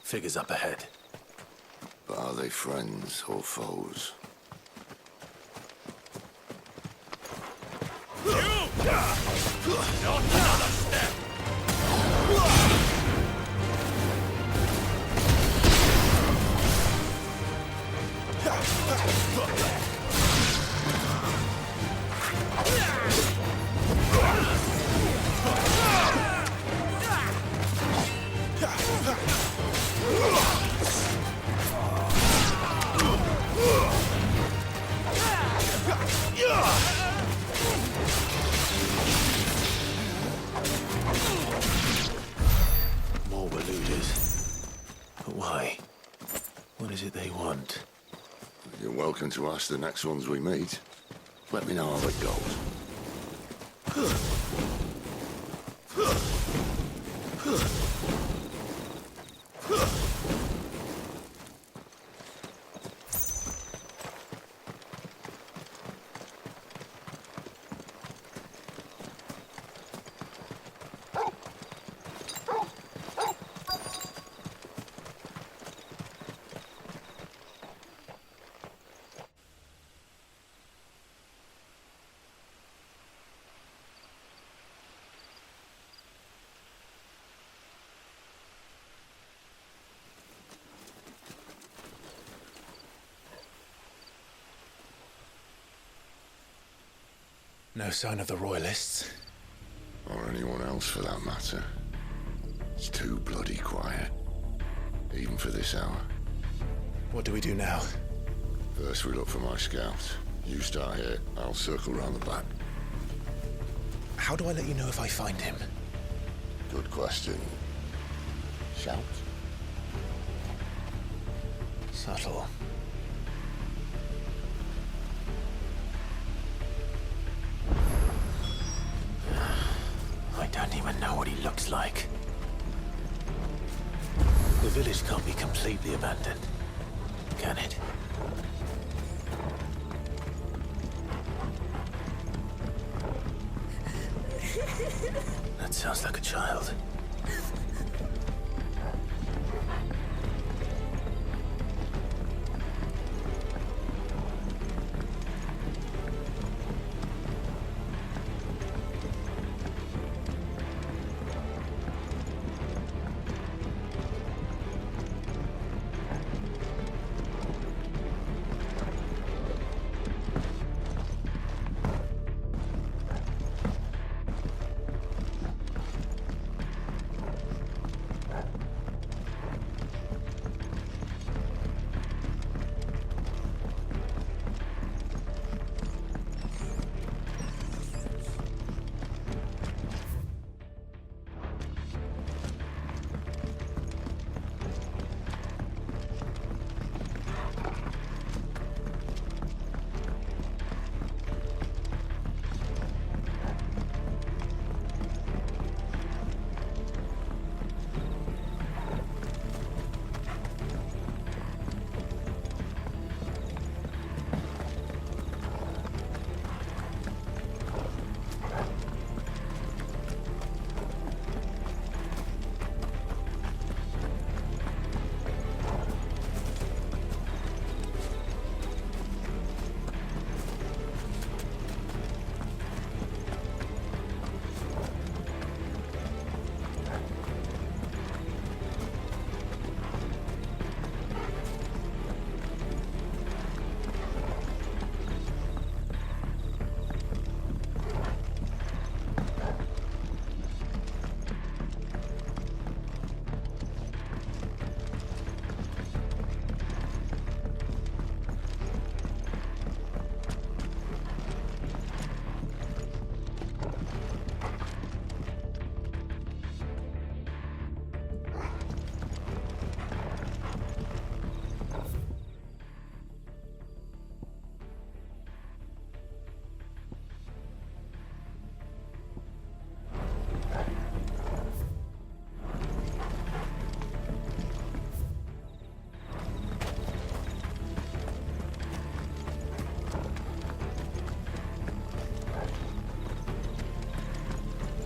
Figures up ahead. But are they friends or foes? Not another step! More were looters. But why? What is it they want? You're welcome to ask the next ones we meet. Let me know how it goes. No sign of the Royalists. Or anyone else for that matter. It's too bloody quiet. Even for this hour. What do we do now? First we look for my scout. You start here, I'll circle round the back. How do I let you know if I find him? Good question. Shout? Subtle. I don't even know what he looks like. The village can't be completely abandoned, can it? That sounds like a child.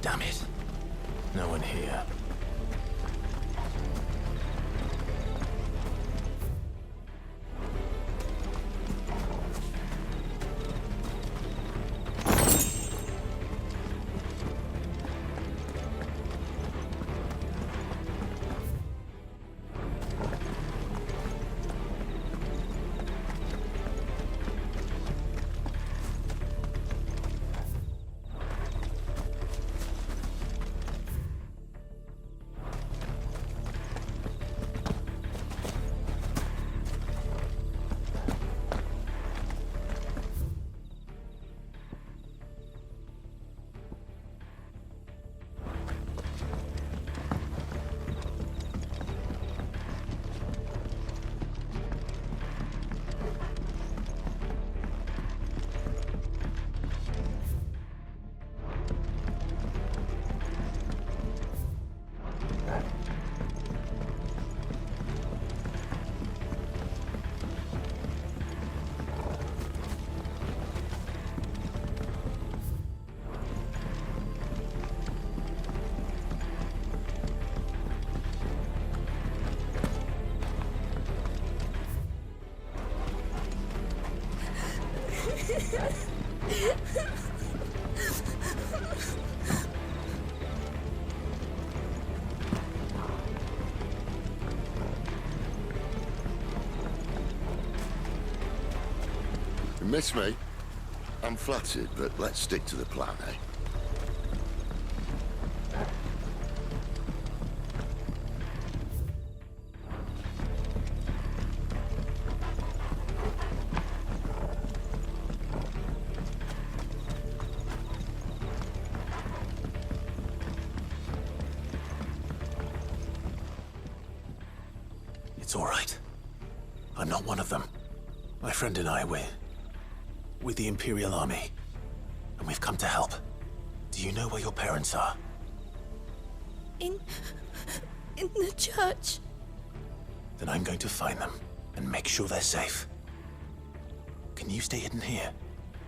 Damn it. No one here. You miss me? I'm flattered, but let's stick to the plan, eh? It's all right. I'm not one of them. My friend and I, we're with the Imperial Army, and we've come to help. Do you know where your parents are? In the church. then I'm going to find them and make sure they're safe. Can you stay hidden here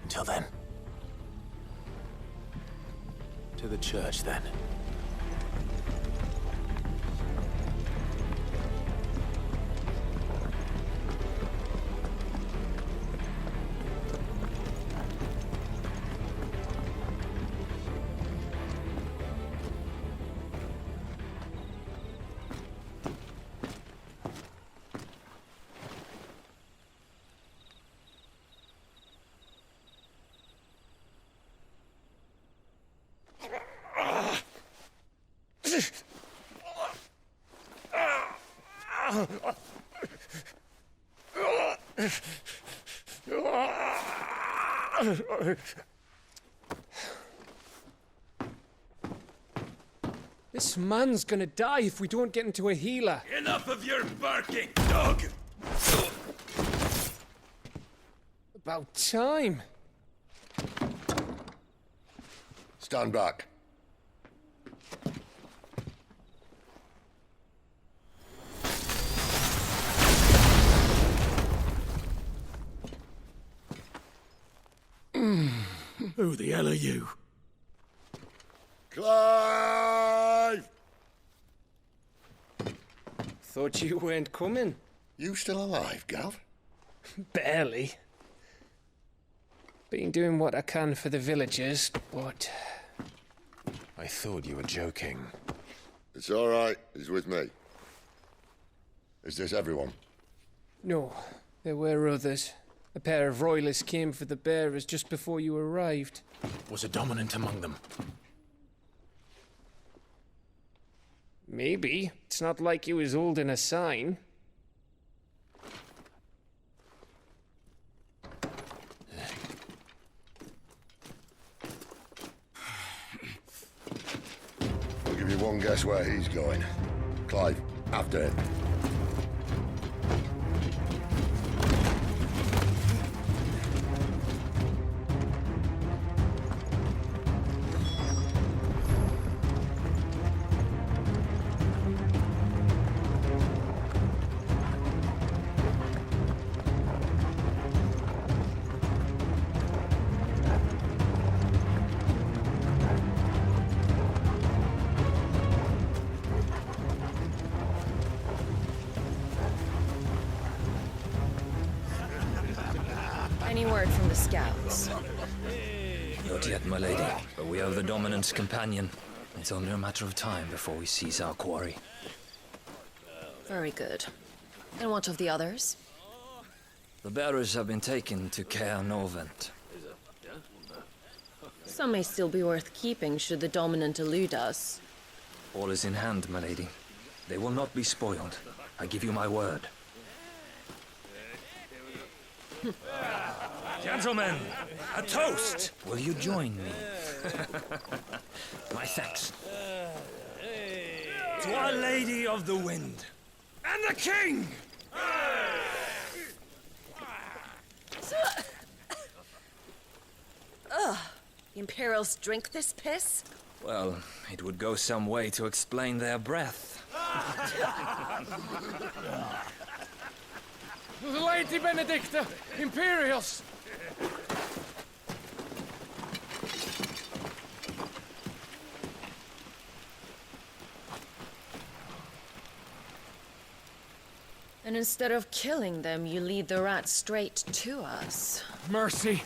until then? To the church, then. This man's gonna die if we don't get into a healer. Enough of your barking, dog! About time. Stand back. Who the hell are you? Clive! Thought you weren't coming. You still alive, Gav? Barely. Been doing what I can for the villagers, but... I thought you were joking. It's all right. He's with me. Is this everyone? No, there were others. A pair of royalists came for the bearers just before you arrived. Was a dominant among them? Maybe. It's not like he was holding a sign. I'll give you one guess where he's going. Clive, after him. Any word from the scouts? Not yet, my lady, but we have the Dominant's companion. It's only a matter of time before we seize our quarry. Very good. And what of the others? The bearers have been taken to Caer Novent. Some may still be worth keeping should the Dominant elude us. All is in hand, my lady. They will not be spoiled. I give you my word. Gentlemen, a toast! Will you join me? My thanks. To Our Lady of the Wind. And the King! Ugh. The Imperials drink this piss? Well, it would go some way to explain their breath. Lady Benedicta! Imperials! And instead of killing them, you lead the rats straight to us. Mercy!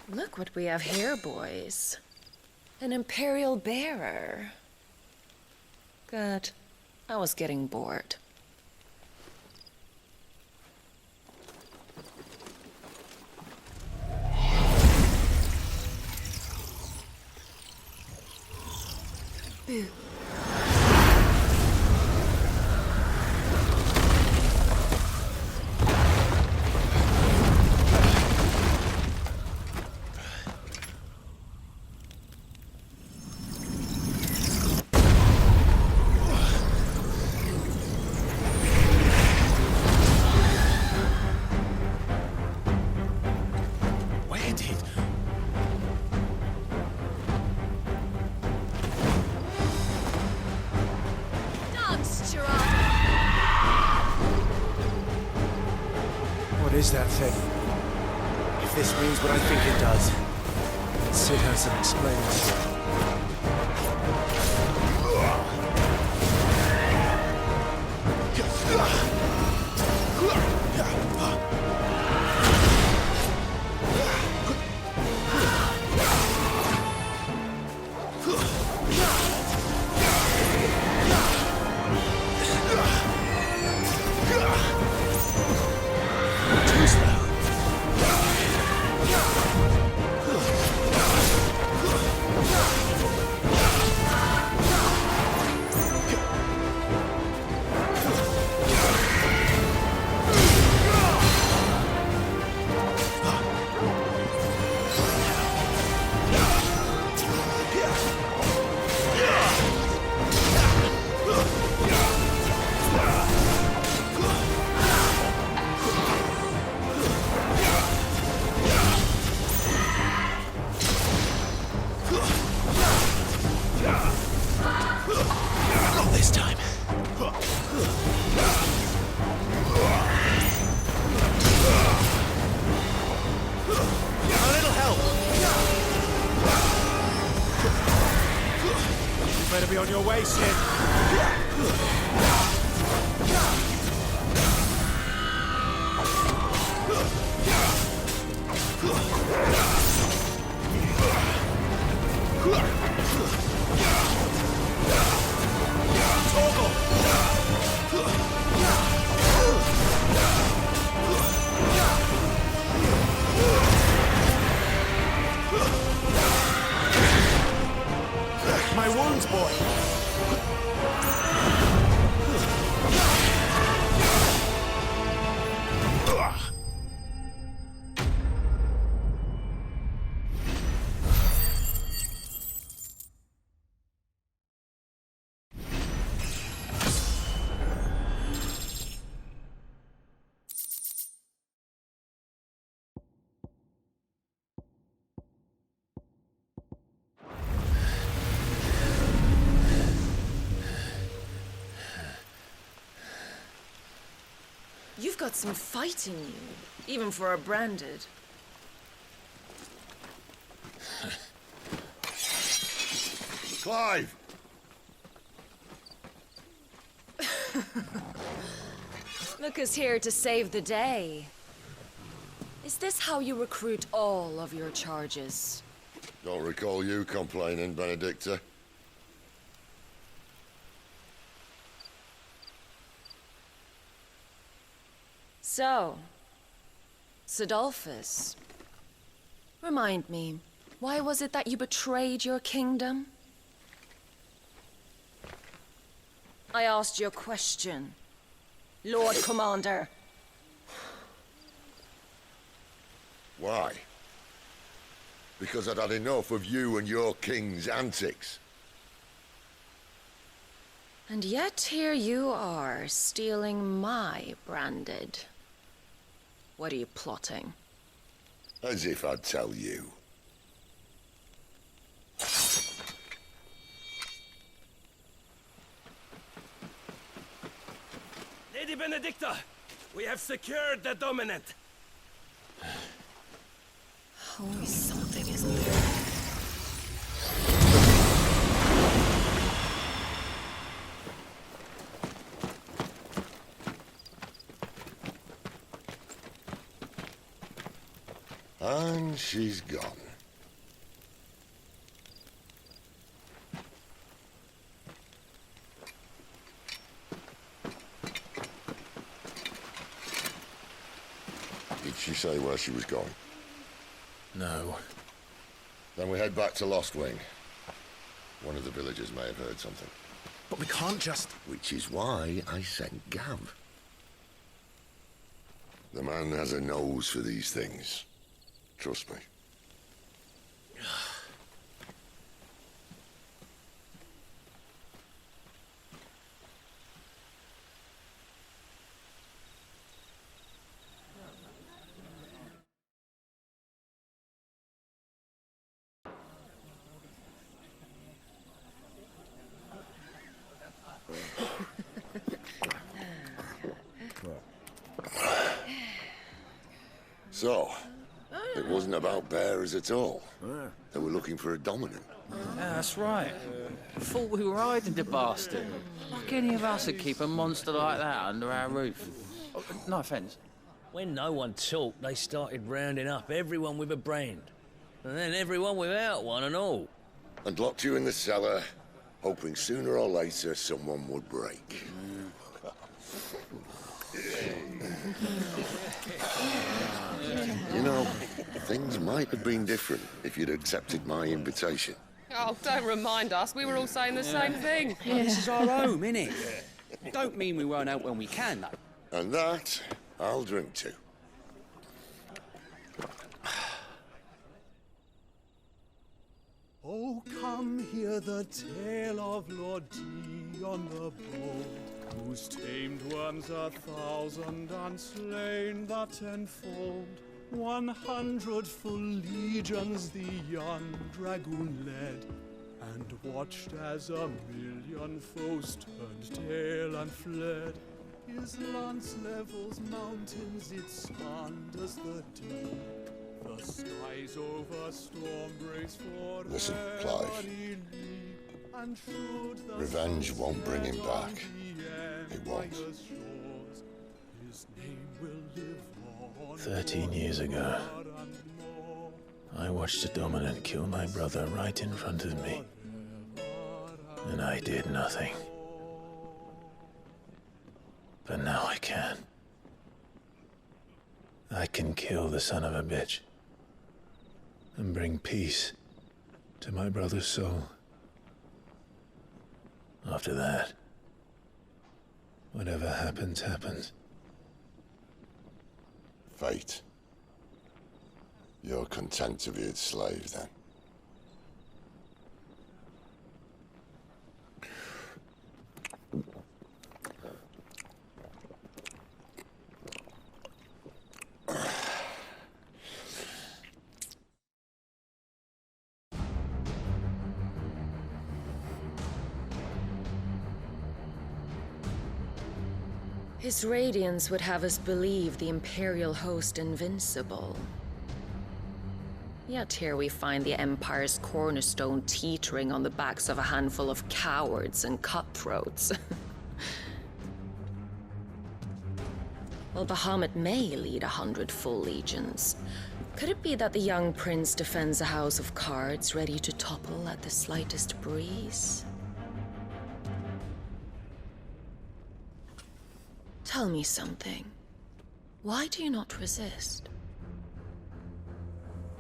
Look what we have here, boys. An Imperial bearer. Good. I was getting bored. Boo. is that thing? If this means what I think it does, Sid has some explaining to do. Better be on your way, Sid. My wounds, boy. You've got some fight in you, even for a branded. Clive! Look who's here to save the day. Is this how you recruit all of your charges? Don't recall you complaining, Benedicta. So, Sidolphus, remind me, why was it that you betrayed your kingdom? I asked you a question, Lord Commander. Why? Because I'd had enough of you and your king's antics. And yet here you are, stealing my branded. What are you plotting? As if I'd tell you. Lady Benedicta, we have secured the dominant. Always something, isn't there? And she's gone. Did she say where she was going? No. Then we head back to Lost Wing. One of the villagers may have heard something. But we can't just... Which is why I sent Gav. The man has a nose for these things. Trust me. wasn't about bearers at all. They were looking for a dominant. Yeah, that's right. Thought we were hiding the bastard. Like any of us would keep a monster like that under our roof. Oh, no offence. When no one talked, they started rounding up everyone with a brand. And then everyone without one and all. And locked you in the cellar, hoping sooner or later someone would break. You know, things might have been different if you'd accepted my invitation. Oh, don't remind us. We were all saying the same thing. This is our home, innit? Don't mean we won't out when we can, though. And that, I'll drink to. Oh, come hear the tale of Lord Dion the Bold, who's tamed worms 1,000 and slain the 10-fold. 100 full legions the young dragoon led, and watched as 1,000,000 foes turned tail and fled. His lance levels mountains, it slanders the deep. The skies over storm breaks for Listen, Clive. Revenge won't bring him back. It won't. 13 years ago, I watched a dominant kill my brother right in front of me. And I did nothing. But now I can. I can kill the son of a bitch. And bring peace to my brother's soul. After that, whatever happens, happens. Fate. You're content to be its slave, then? His radiance would have us believe the Imperial host invincible. Yet here we find the Empire's cornerstone teetering on the backs of a handful of cowards and cutthroats. Well, Bahamut may lead 100 full legions. Could it be that the young prince defends a house of cards ready to topple at the slightest breeze? Tell me something. Why do you not resist?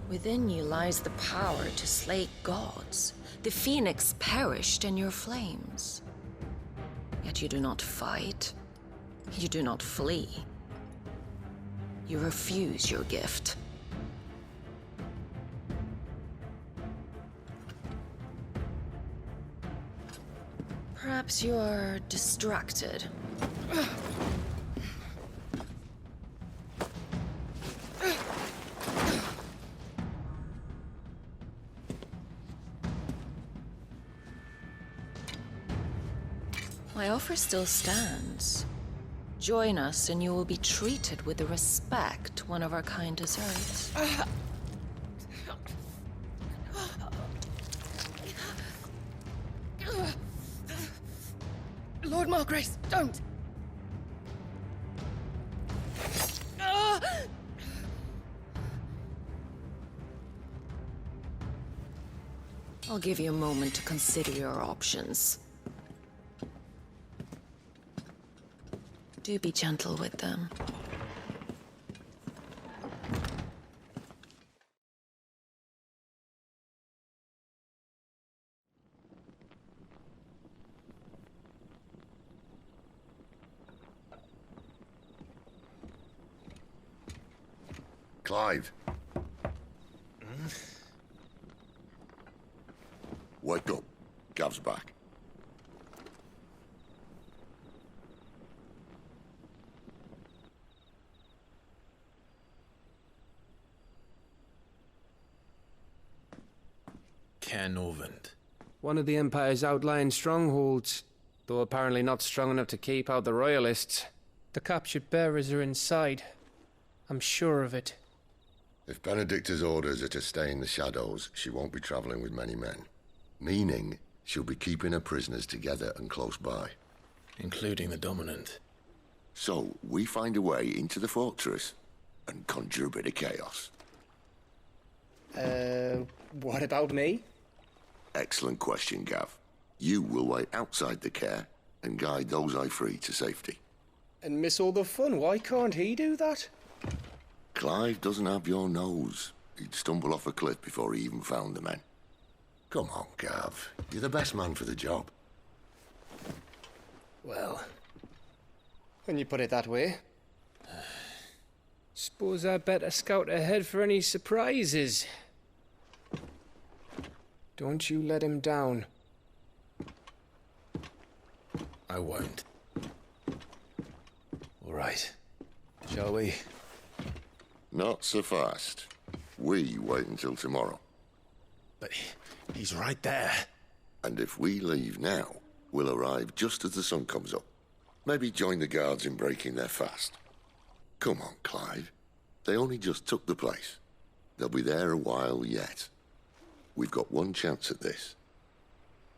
Within you lies the power to slay gods. The phoenix perished in your flames. Yet you do not fight. You do not flee. You refuse your gift. Perhaps you are distracted. My offer still stands. Join us and you will be treated with the respect one of our kind deserves. Lord Margrace, don't! I'll give you a moment to consider your options. Do be gentle with them. Clive. Wake up. Gav's back. Caernarvon. One of the Empire's outlying strongholds, though apparently not strong enough to keep out the Royalists. The captured bearers are inside. I'm sure of it. If Benedicta's orders are to stay in the shadows, she won't be traveling with many men. Meaning, she'll be keeping her prisoners together and close by. Including the Dominant. So, we find a way into the fortress and conjure a bit of chaos. What about me? Excellent question, Gav. You will wait outside the care and guide those I free to safety. And miss all the fun. Why can't he do that? Clive doesn't have your nose. He'd stumble off a cliff before he even found the men. Come on, Gav. You're the best man for the job. Well, when you put it that way. Suppose I better scout ahead for any surprises. Don't you let him down. I won't. All right. Shall we? Not so fast. We wait until tomorrow. But he's right there. And if we leave now, we'll arrive just as the sun comes up. Maybe join the guards in breaking their fast. Come on, Clive. They only just took the place. They'll be there a while yet. We've got one chance at this.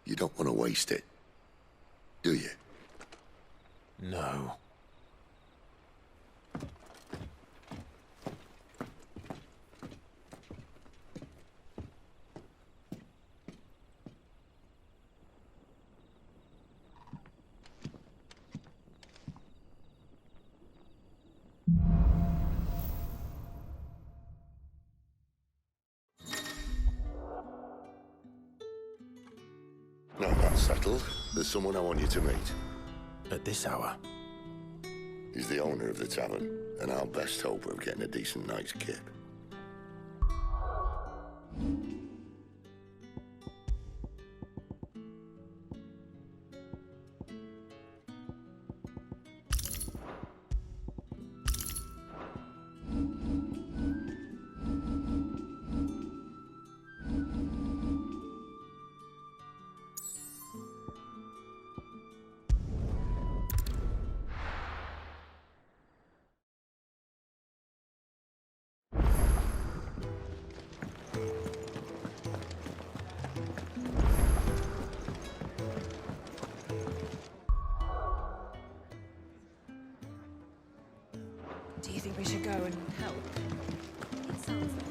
You don't want to waste it, do you? No. Now that's settled. There's someone I want you to meet. At this hour? He's the owner of the tavern, and our best hope of getting a decent night's kip. Do you think we should go and help? It sounds like...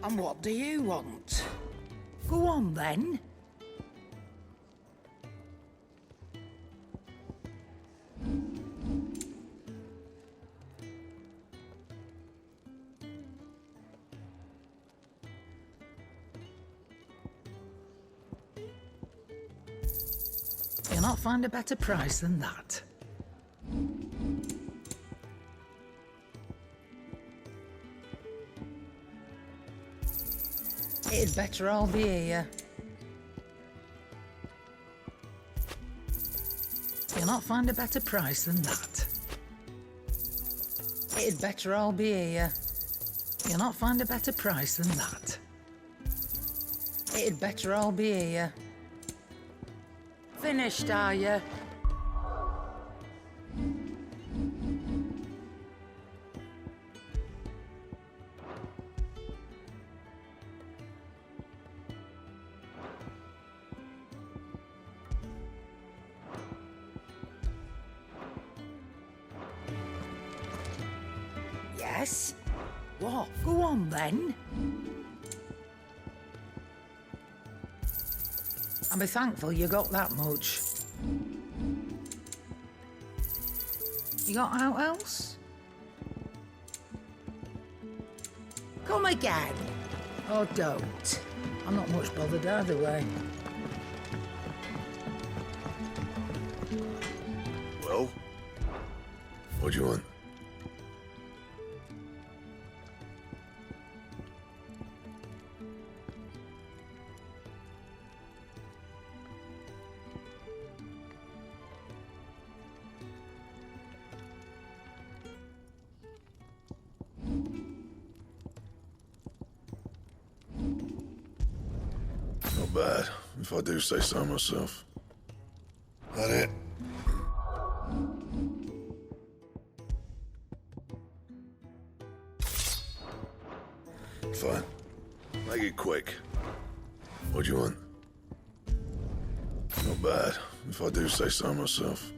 And what do you want? Go on, then. You'll not find a better price than that. It'd better all be here. You'll not find a better price than that. It'd better all be here. You'll not find a better price than that. It'd better all be here. Finished, are you? Yes? What? Go on, then. And be thankful you got that much. You got out else? Come again. Or don't. I'm not much bothered either way. Well? What do you want? Not bad, if I do say so myself. That it? Fine. Make it quick. What do you want? Not bad, if I do say so myself.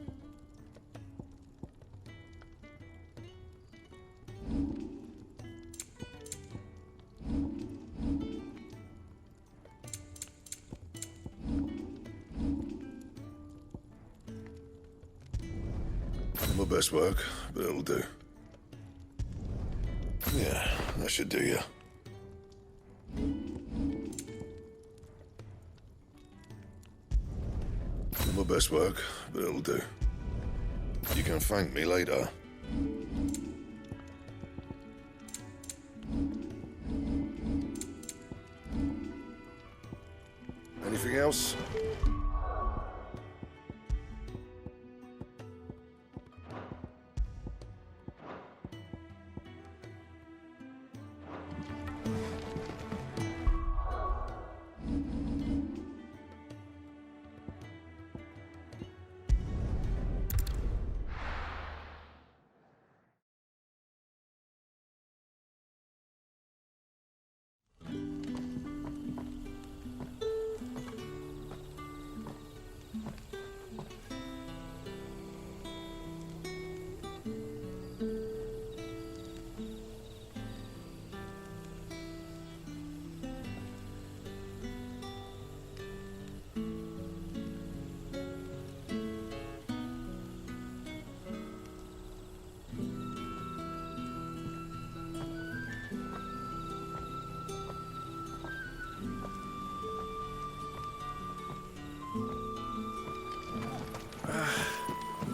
Not my best work, but it'll do. Yeah, that should do you. Not my best work, but it'll do. You can thank me later. Anything else?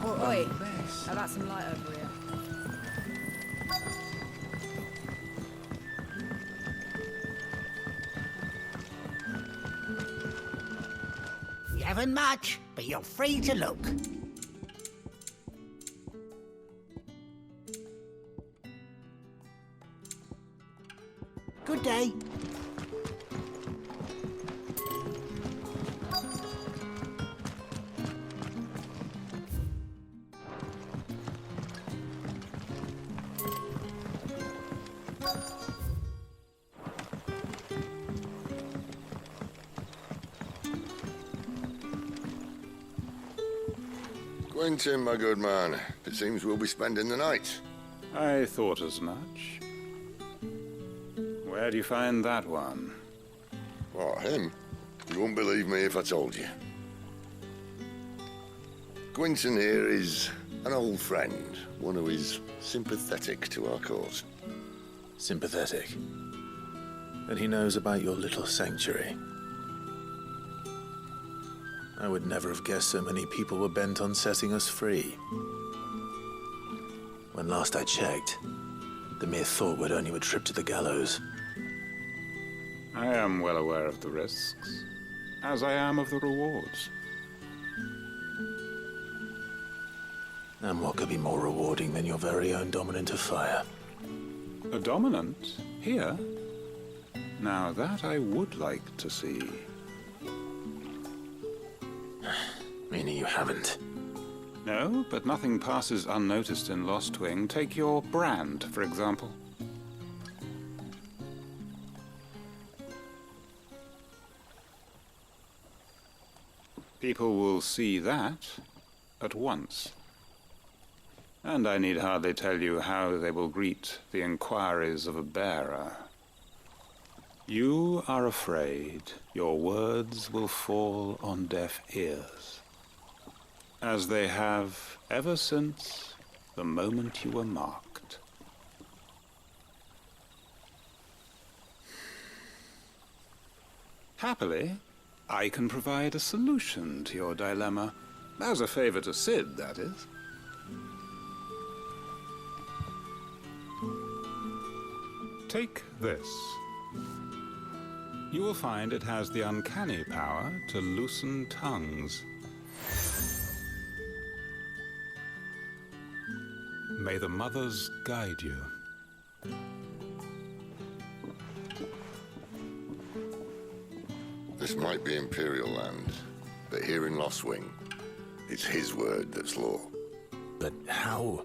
Oi, how about some light over here? You haven't much, but you're free to look. Good day. Quentin, my good man. It seems we'll be spending the night. I thought as much. Where do you find that one? What, him? You wouldn't believe me if I told you. Quentin here is an old friend, one who is sympathetic to our cause. Sympathetic. And he knows about your little sanctuary. I would never have guessed so many people were bent on setting us free. When last I checked, the mere thought would earn you a trip to the gallows. I am well aware of the risks, as I am of the rewards. And what could be more rewarding than your very own dominant of fire? A dominant? Here? Now that I would like to see. Meaning you haven't? No, but nothing passes unnoticed in Lostwing. Take your brand, for example. People will see that at once. And I need hardly tell you how they will greet the inquiries of a bearer. You are afraid your words will fall on deaf ears, as they have ever since the moment you were marked. Happily, I can provide a solution to your dilemma. As a favor to Cid, that is. Take this. You will find it has the uncanny power to loosen tongues. May the mothers guide you. This might be Imperial land, but here in Lostwing, it's his word that's law. But how?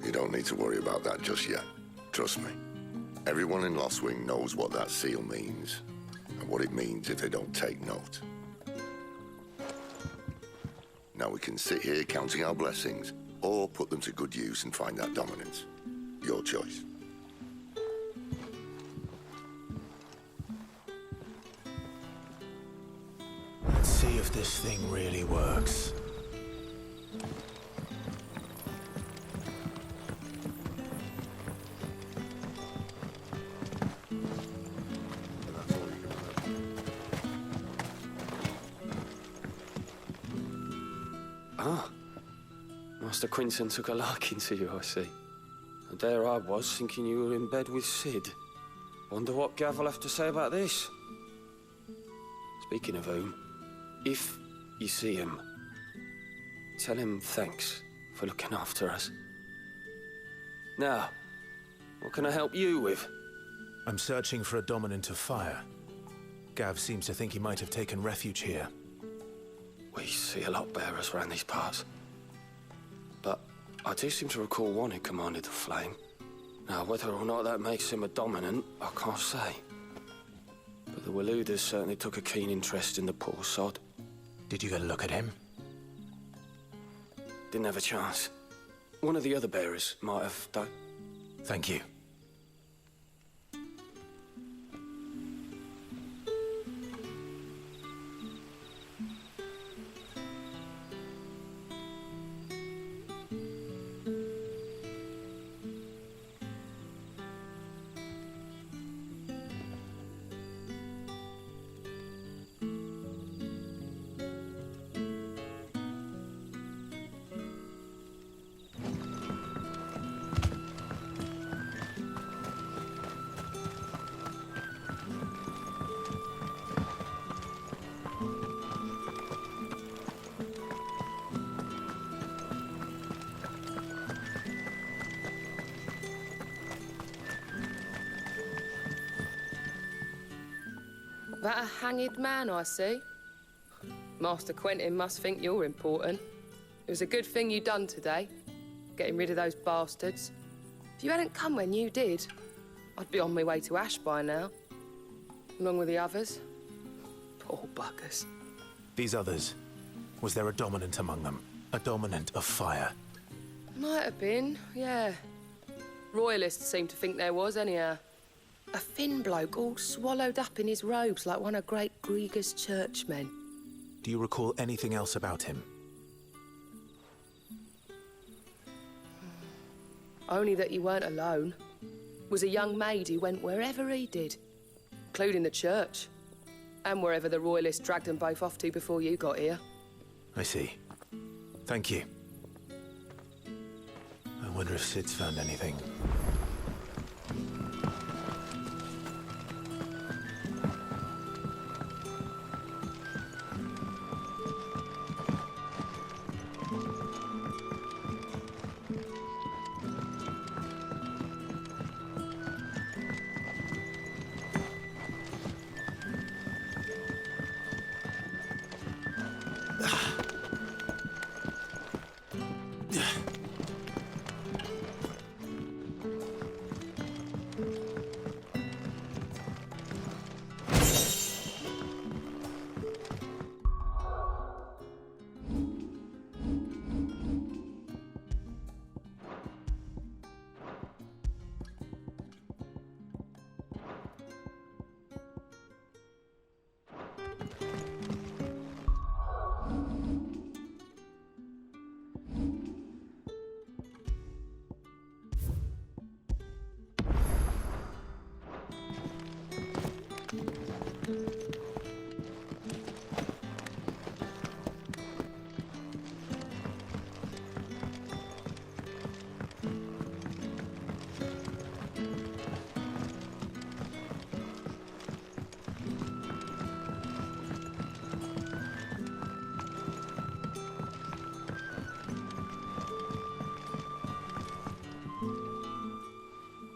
You don't need to worry about that just yet. Trust me. Everyone in Lostwing knows what that seal means, and what it means if they don't take note. Now we can sit here counting our blessings, or put them to good use and find that dominance. Your choice. Let's see if this thing really works. Ah, Master Quinton took a liking to you, I see. And there I was, thinking you were in bed with Sid. Wonder what Gav will have to say about this. Speaking of whom, if you see him, tell him thanks for looking after us. Now, what can I help you with? I'm searching for a dominant of fire. Gav seems to think he might have taken refuge here. We see a lot bearers around these parts. But I do seem to recall one who commanded the flame. Now, whether or not that makes him a dominant, I can't say. But the Waluders certainly took a keen interest in the poor sod. Did you get a look at him? Didn't have a chance. One of the other bearers might have done. Thank you. That a hanged man I see? Master Quentin must think you're important. It was a good thing you done today, getting rid of those bastards. If you hadn't come when you did, I'd be on my way to Ash by now, along with the others. Poor buggers. These others, was there a dominant among them? A dominant of fire? Might have been, yeah. Royalists seem to think there was, anyhow. A thin bloke all swallowed up in his robes like one of Great Gregor's churchmen. Do you recall anything else about him? Only that he weren't alone. Was a young maid who went wherever he did, including the church, and wherever the Royalists dragged them both off to before you got here. I see. Thank you. I wonder if Sid's found anything.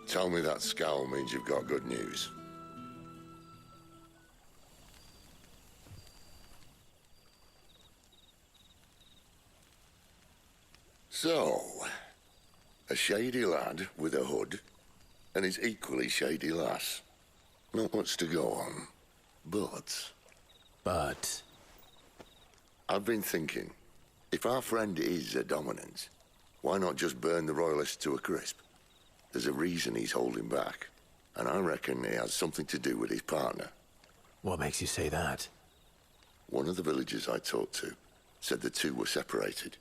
Tell me that scowl means you've got good news. So, a shady lad with a hood and his equally shady lass. Not much to go on, but... But? I've been thinking, if our friend is a dominant, why not just burn the Royalists to a crisp? There's a reason he's holding back, and I reckon it has something to do with his partner. What makes you say that? One of the villagers I talked to said the two were separated.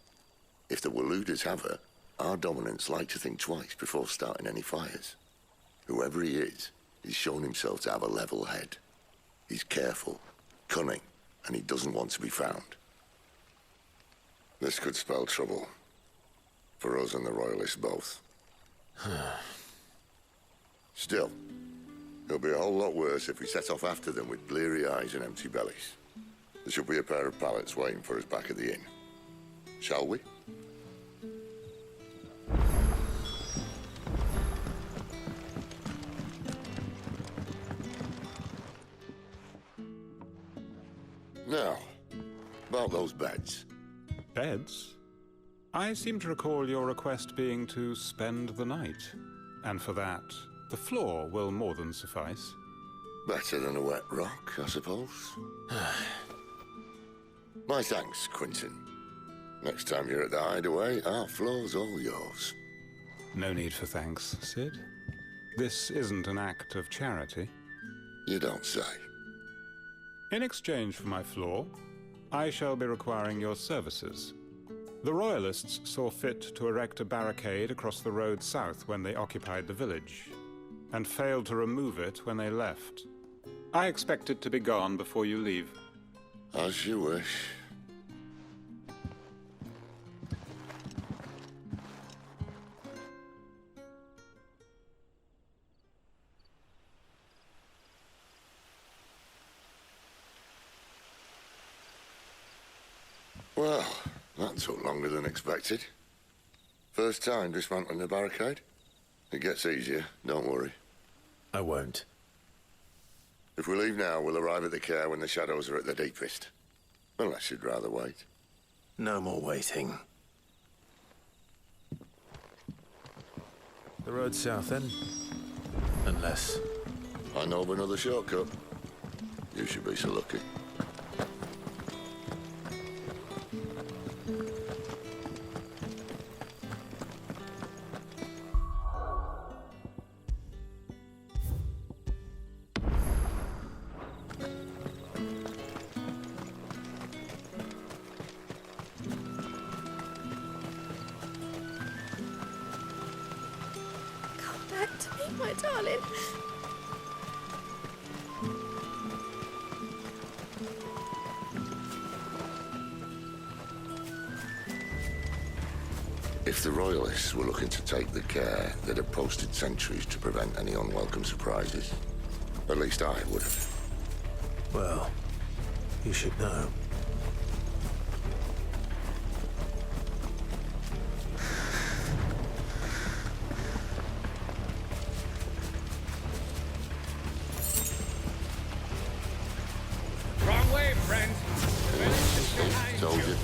If the Waluders have her, our dominants like to think twice before starting any fires. Whoever he is, he's shown himself to have a level head. He's careful, cunning, and he doesn't want to be found. This could spell trouble. For us and the Royalists both. Still, it'll be a whole lot worse if we set off after them with bleary eyes and empty bellies. There should be a pair of pallets waiting for us back at the inn. Shall we? Now, about those beds. Beds? I seem to recall your request being to spend the night. And for that, the floor will more than suffice. Better than a wet rock, I suppose. My thanks, Quentin. Next time you're at the Hideaway, our floor's all yours. No need for thanks, Sid. This isn't an act of charity. You don't say. In exchange for my floor, I shall be requiring your services. The Royalists saw fit to erect a barricade across the road south when they occupied the village, and failed to remove it when they left. I expect it to be gone before you leave. As you wish. Well, that took longer than expected. First time dismantling the barricade? It gets easier, don't worry. I won't. If we leave now, we'll arrive at the Care when the shadows are at their deepest. Unless you'd rather wait. No more waiting. The road south, then? Unless... I know of another shortcut. You should be so lucky. My darling. If the Royalists were looking to take the Care, they'd have posted sentries to prevent any unwelcome surprises. At least I would have. Well, you should know. Told you.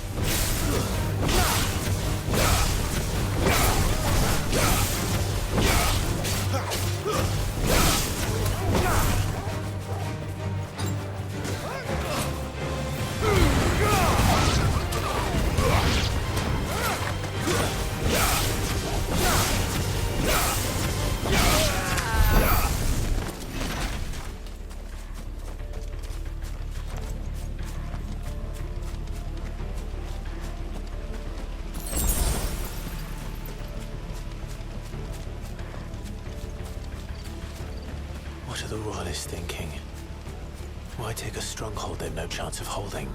What are the Royalists thinking? Why take a stronghold they've no chance of holding?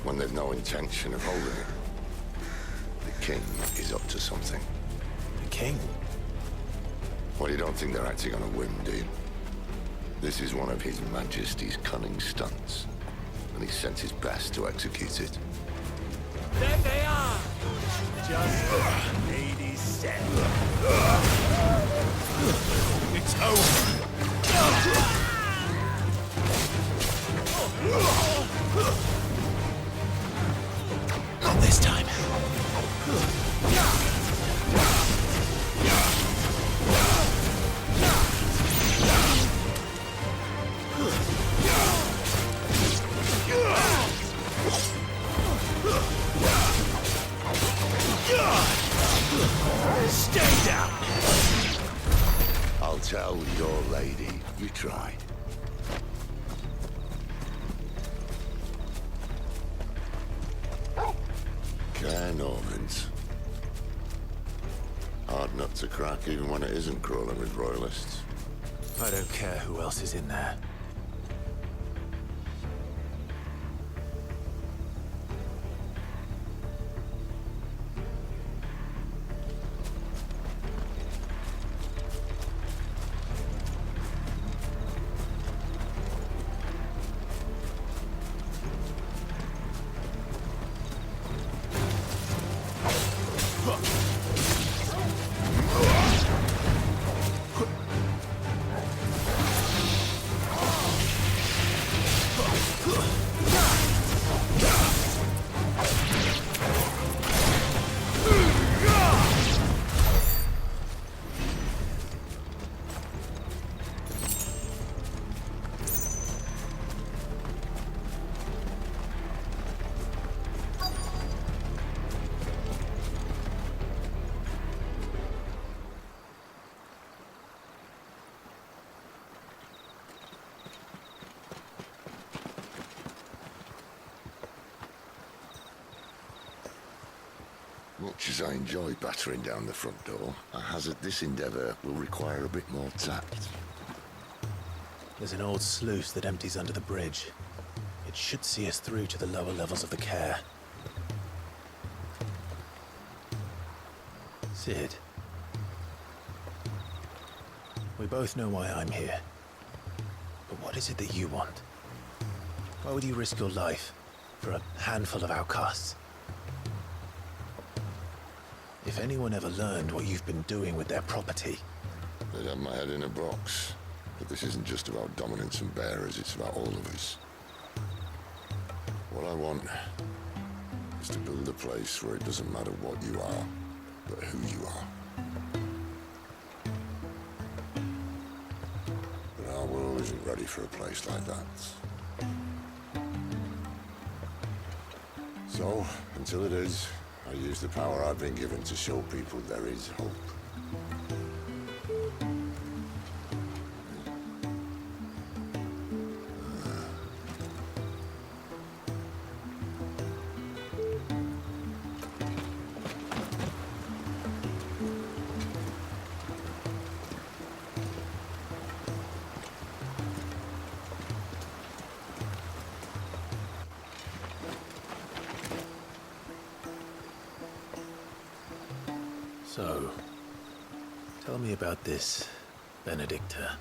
When they've no intention of holding it. The King is up to something. The King? Well, you don't think they're acting on a whim, do you? This is one of His Majesty's cunning stunts, and he's sent his best to execute it. There they are! Just 80 cents. It's over! Not this time. try. Caer Norvins. Hard nut to crack even when it isn't crawling with royalists. I don't care who else is in there. Much as I enjoy battering down the front door, I hazard this endeavour will require a bit more tact. There's an old sluice that empties under the bridge. It should see us through to the lower levels of the Caer. Cid. We both know why I'm here. But what is it that you want? Why would you risk your life for a handful of outcasts? If anyone ever learned what you've been doing with their property... They'd have my head in a box. But this isn't just about dominance and bearers, it's about all of us. What I want is to build a place where it doesn't matter what you are, but who you are. But our world isn't ready for a place like that. So, until it is, I use the power I've been given to show people there is hope. So, tell me about this Benedicta.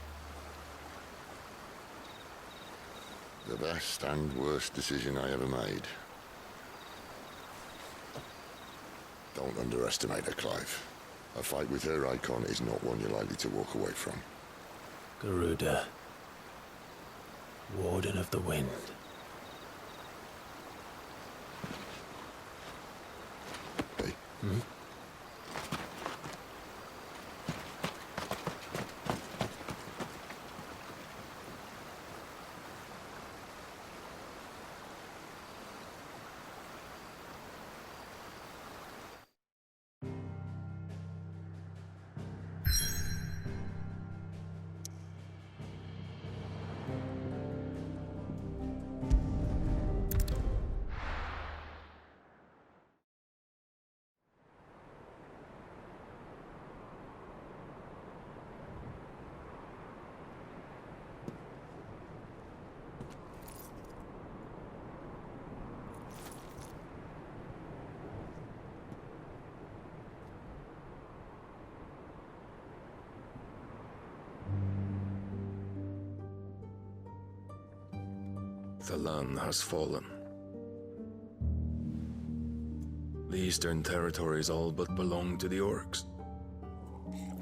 The best and worst decision I ever made. Don't underestimate her, Clive. A fight with her icon is not one you're likely to walk away from. Garuda. Warden of the Wind. Hey. Hmm? The Lan has fallen. The eastern territories all but belong to the orcs.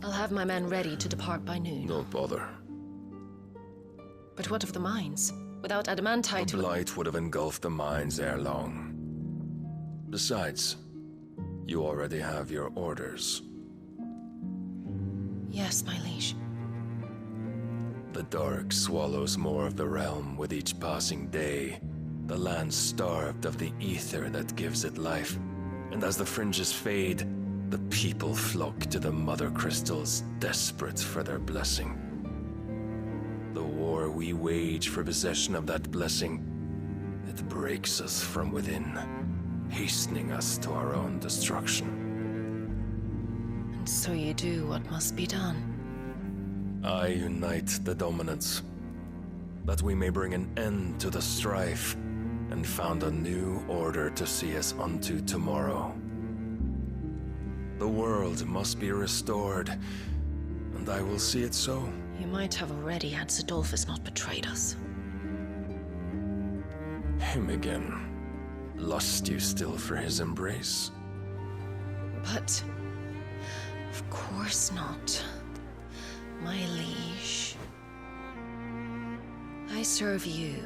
I'll have my men ready to depart by noon. Don't bother. But what of the mines? Without adamantite... The blight would have engulfed the mines ere long. Besides, you already have your orders. Yes, my liege. The dark swallows more of the realm with each passing day. The land starved of the ether that gives it life. And as the fringes fade, the people flock to the mother crystals, desperate for their blessing. The war we wage for possession of that blessing, it breaks us from within, hastening us to our own destruction. And so you do what must be done. I unite the dominants, that we may bring an end to the strife and found a new order to see us unto tomorrow. The world must be restored, and I will see it so. You might have already had Sidolphus not betrayed us. Him again. Lust you still for his embrace? But... of course not. My liege. I serve you,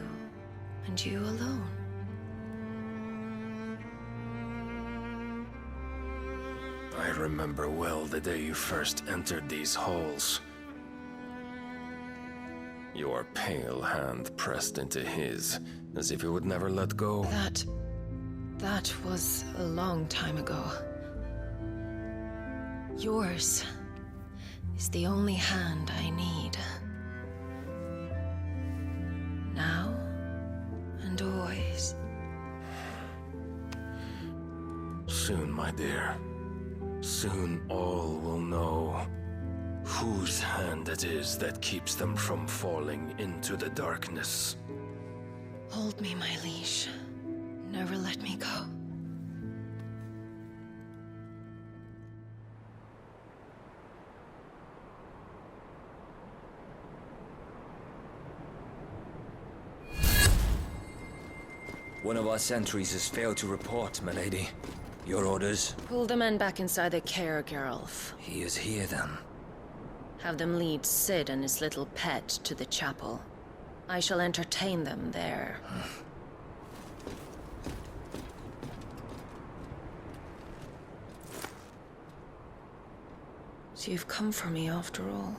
and you alone. I remember well the day you first entered these halls. Your pale hand pressed into his, as if it would never let go. That was a long time ago. Yours is the only hand I need. Now and always. Soon, my dear. Soon all will know whose hand it is that keeps them from falling into the darkness. Hold me, my liege. Never let me go. One of our sentries has failed to report, milady. Your orders? Pull the men back inside the care, Geralf. He is here, then. Have them lead Cid and his little pet to the chapel. I shall entertain them there. So you've come for me after all.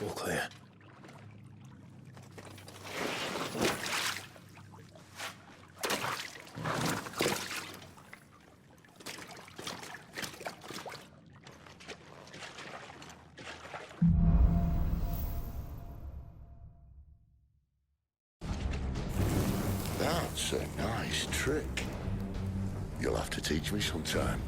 All clear. That's a nice trick. You'll have to teach me sometime.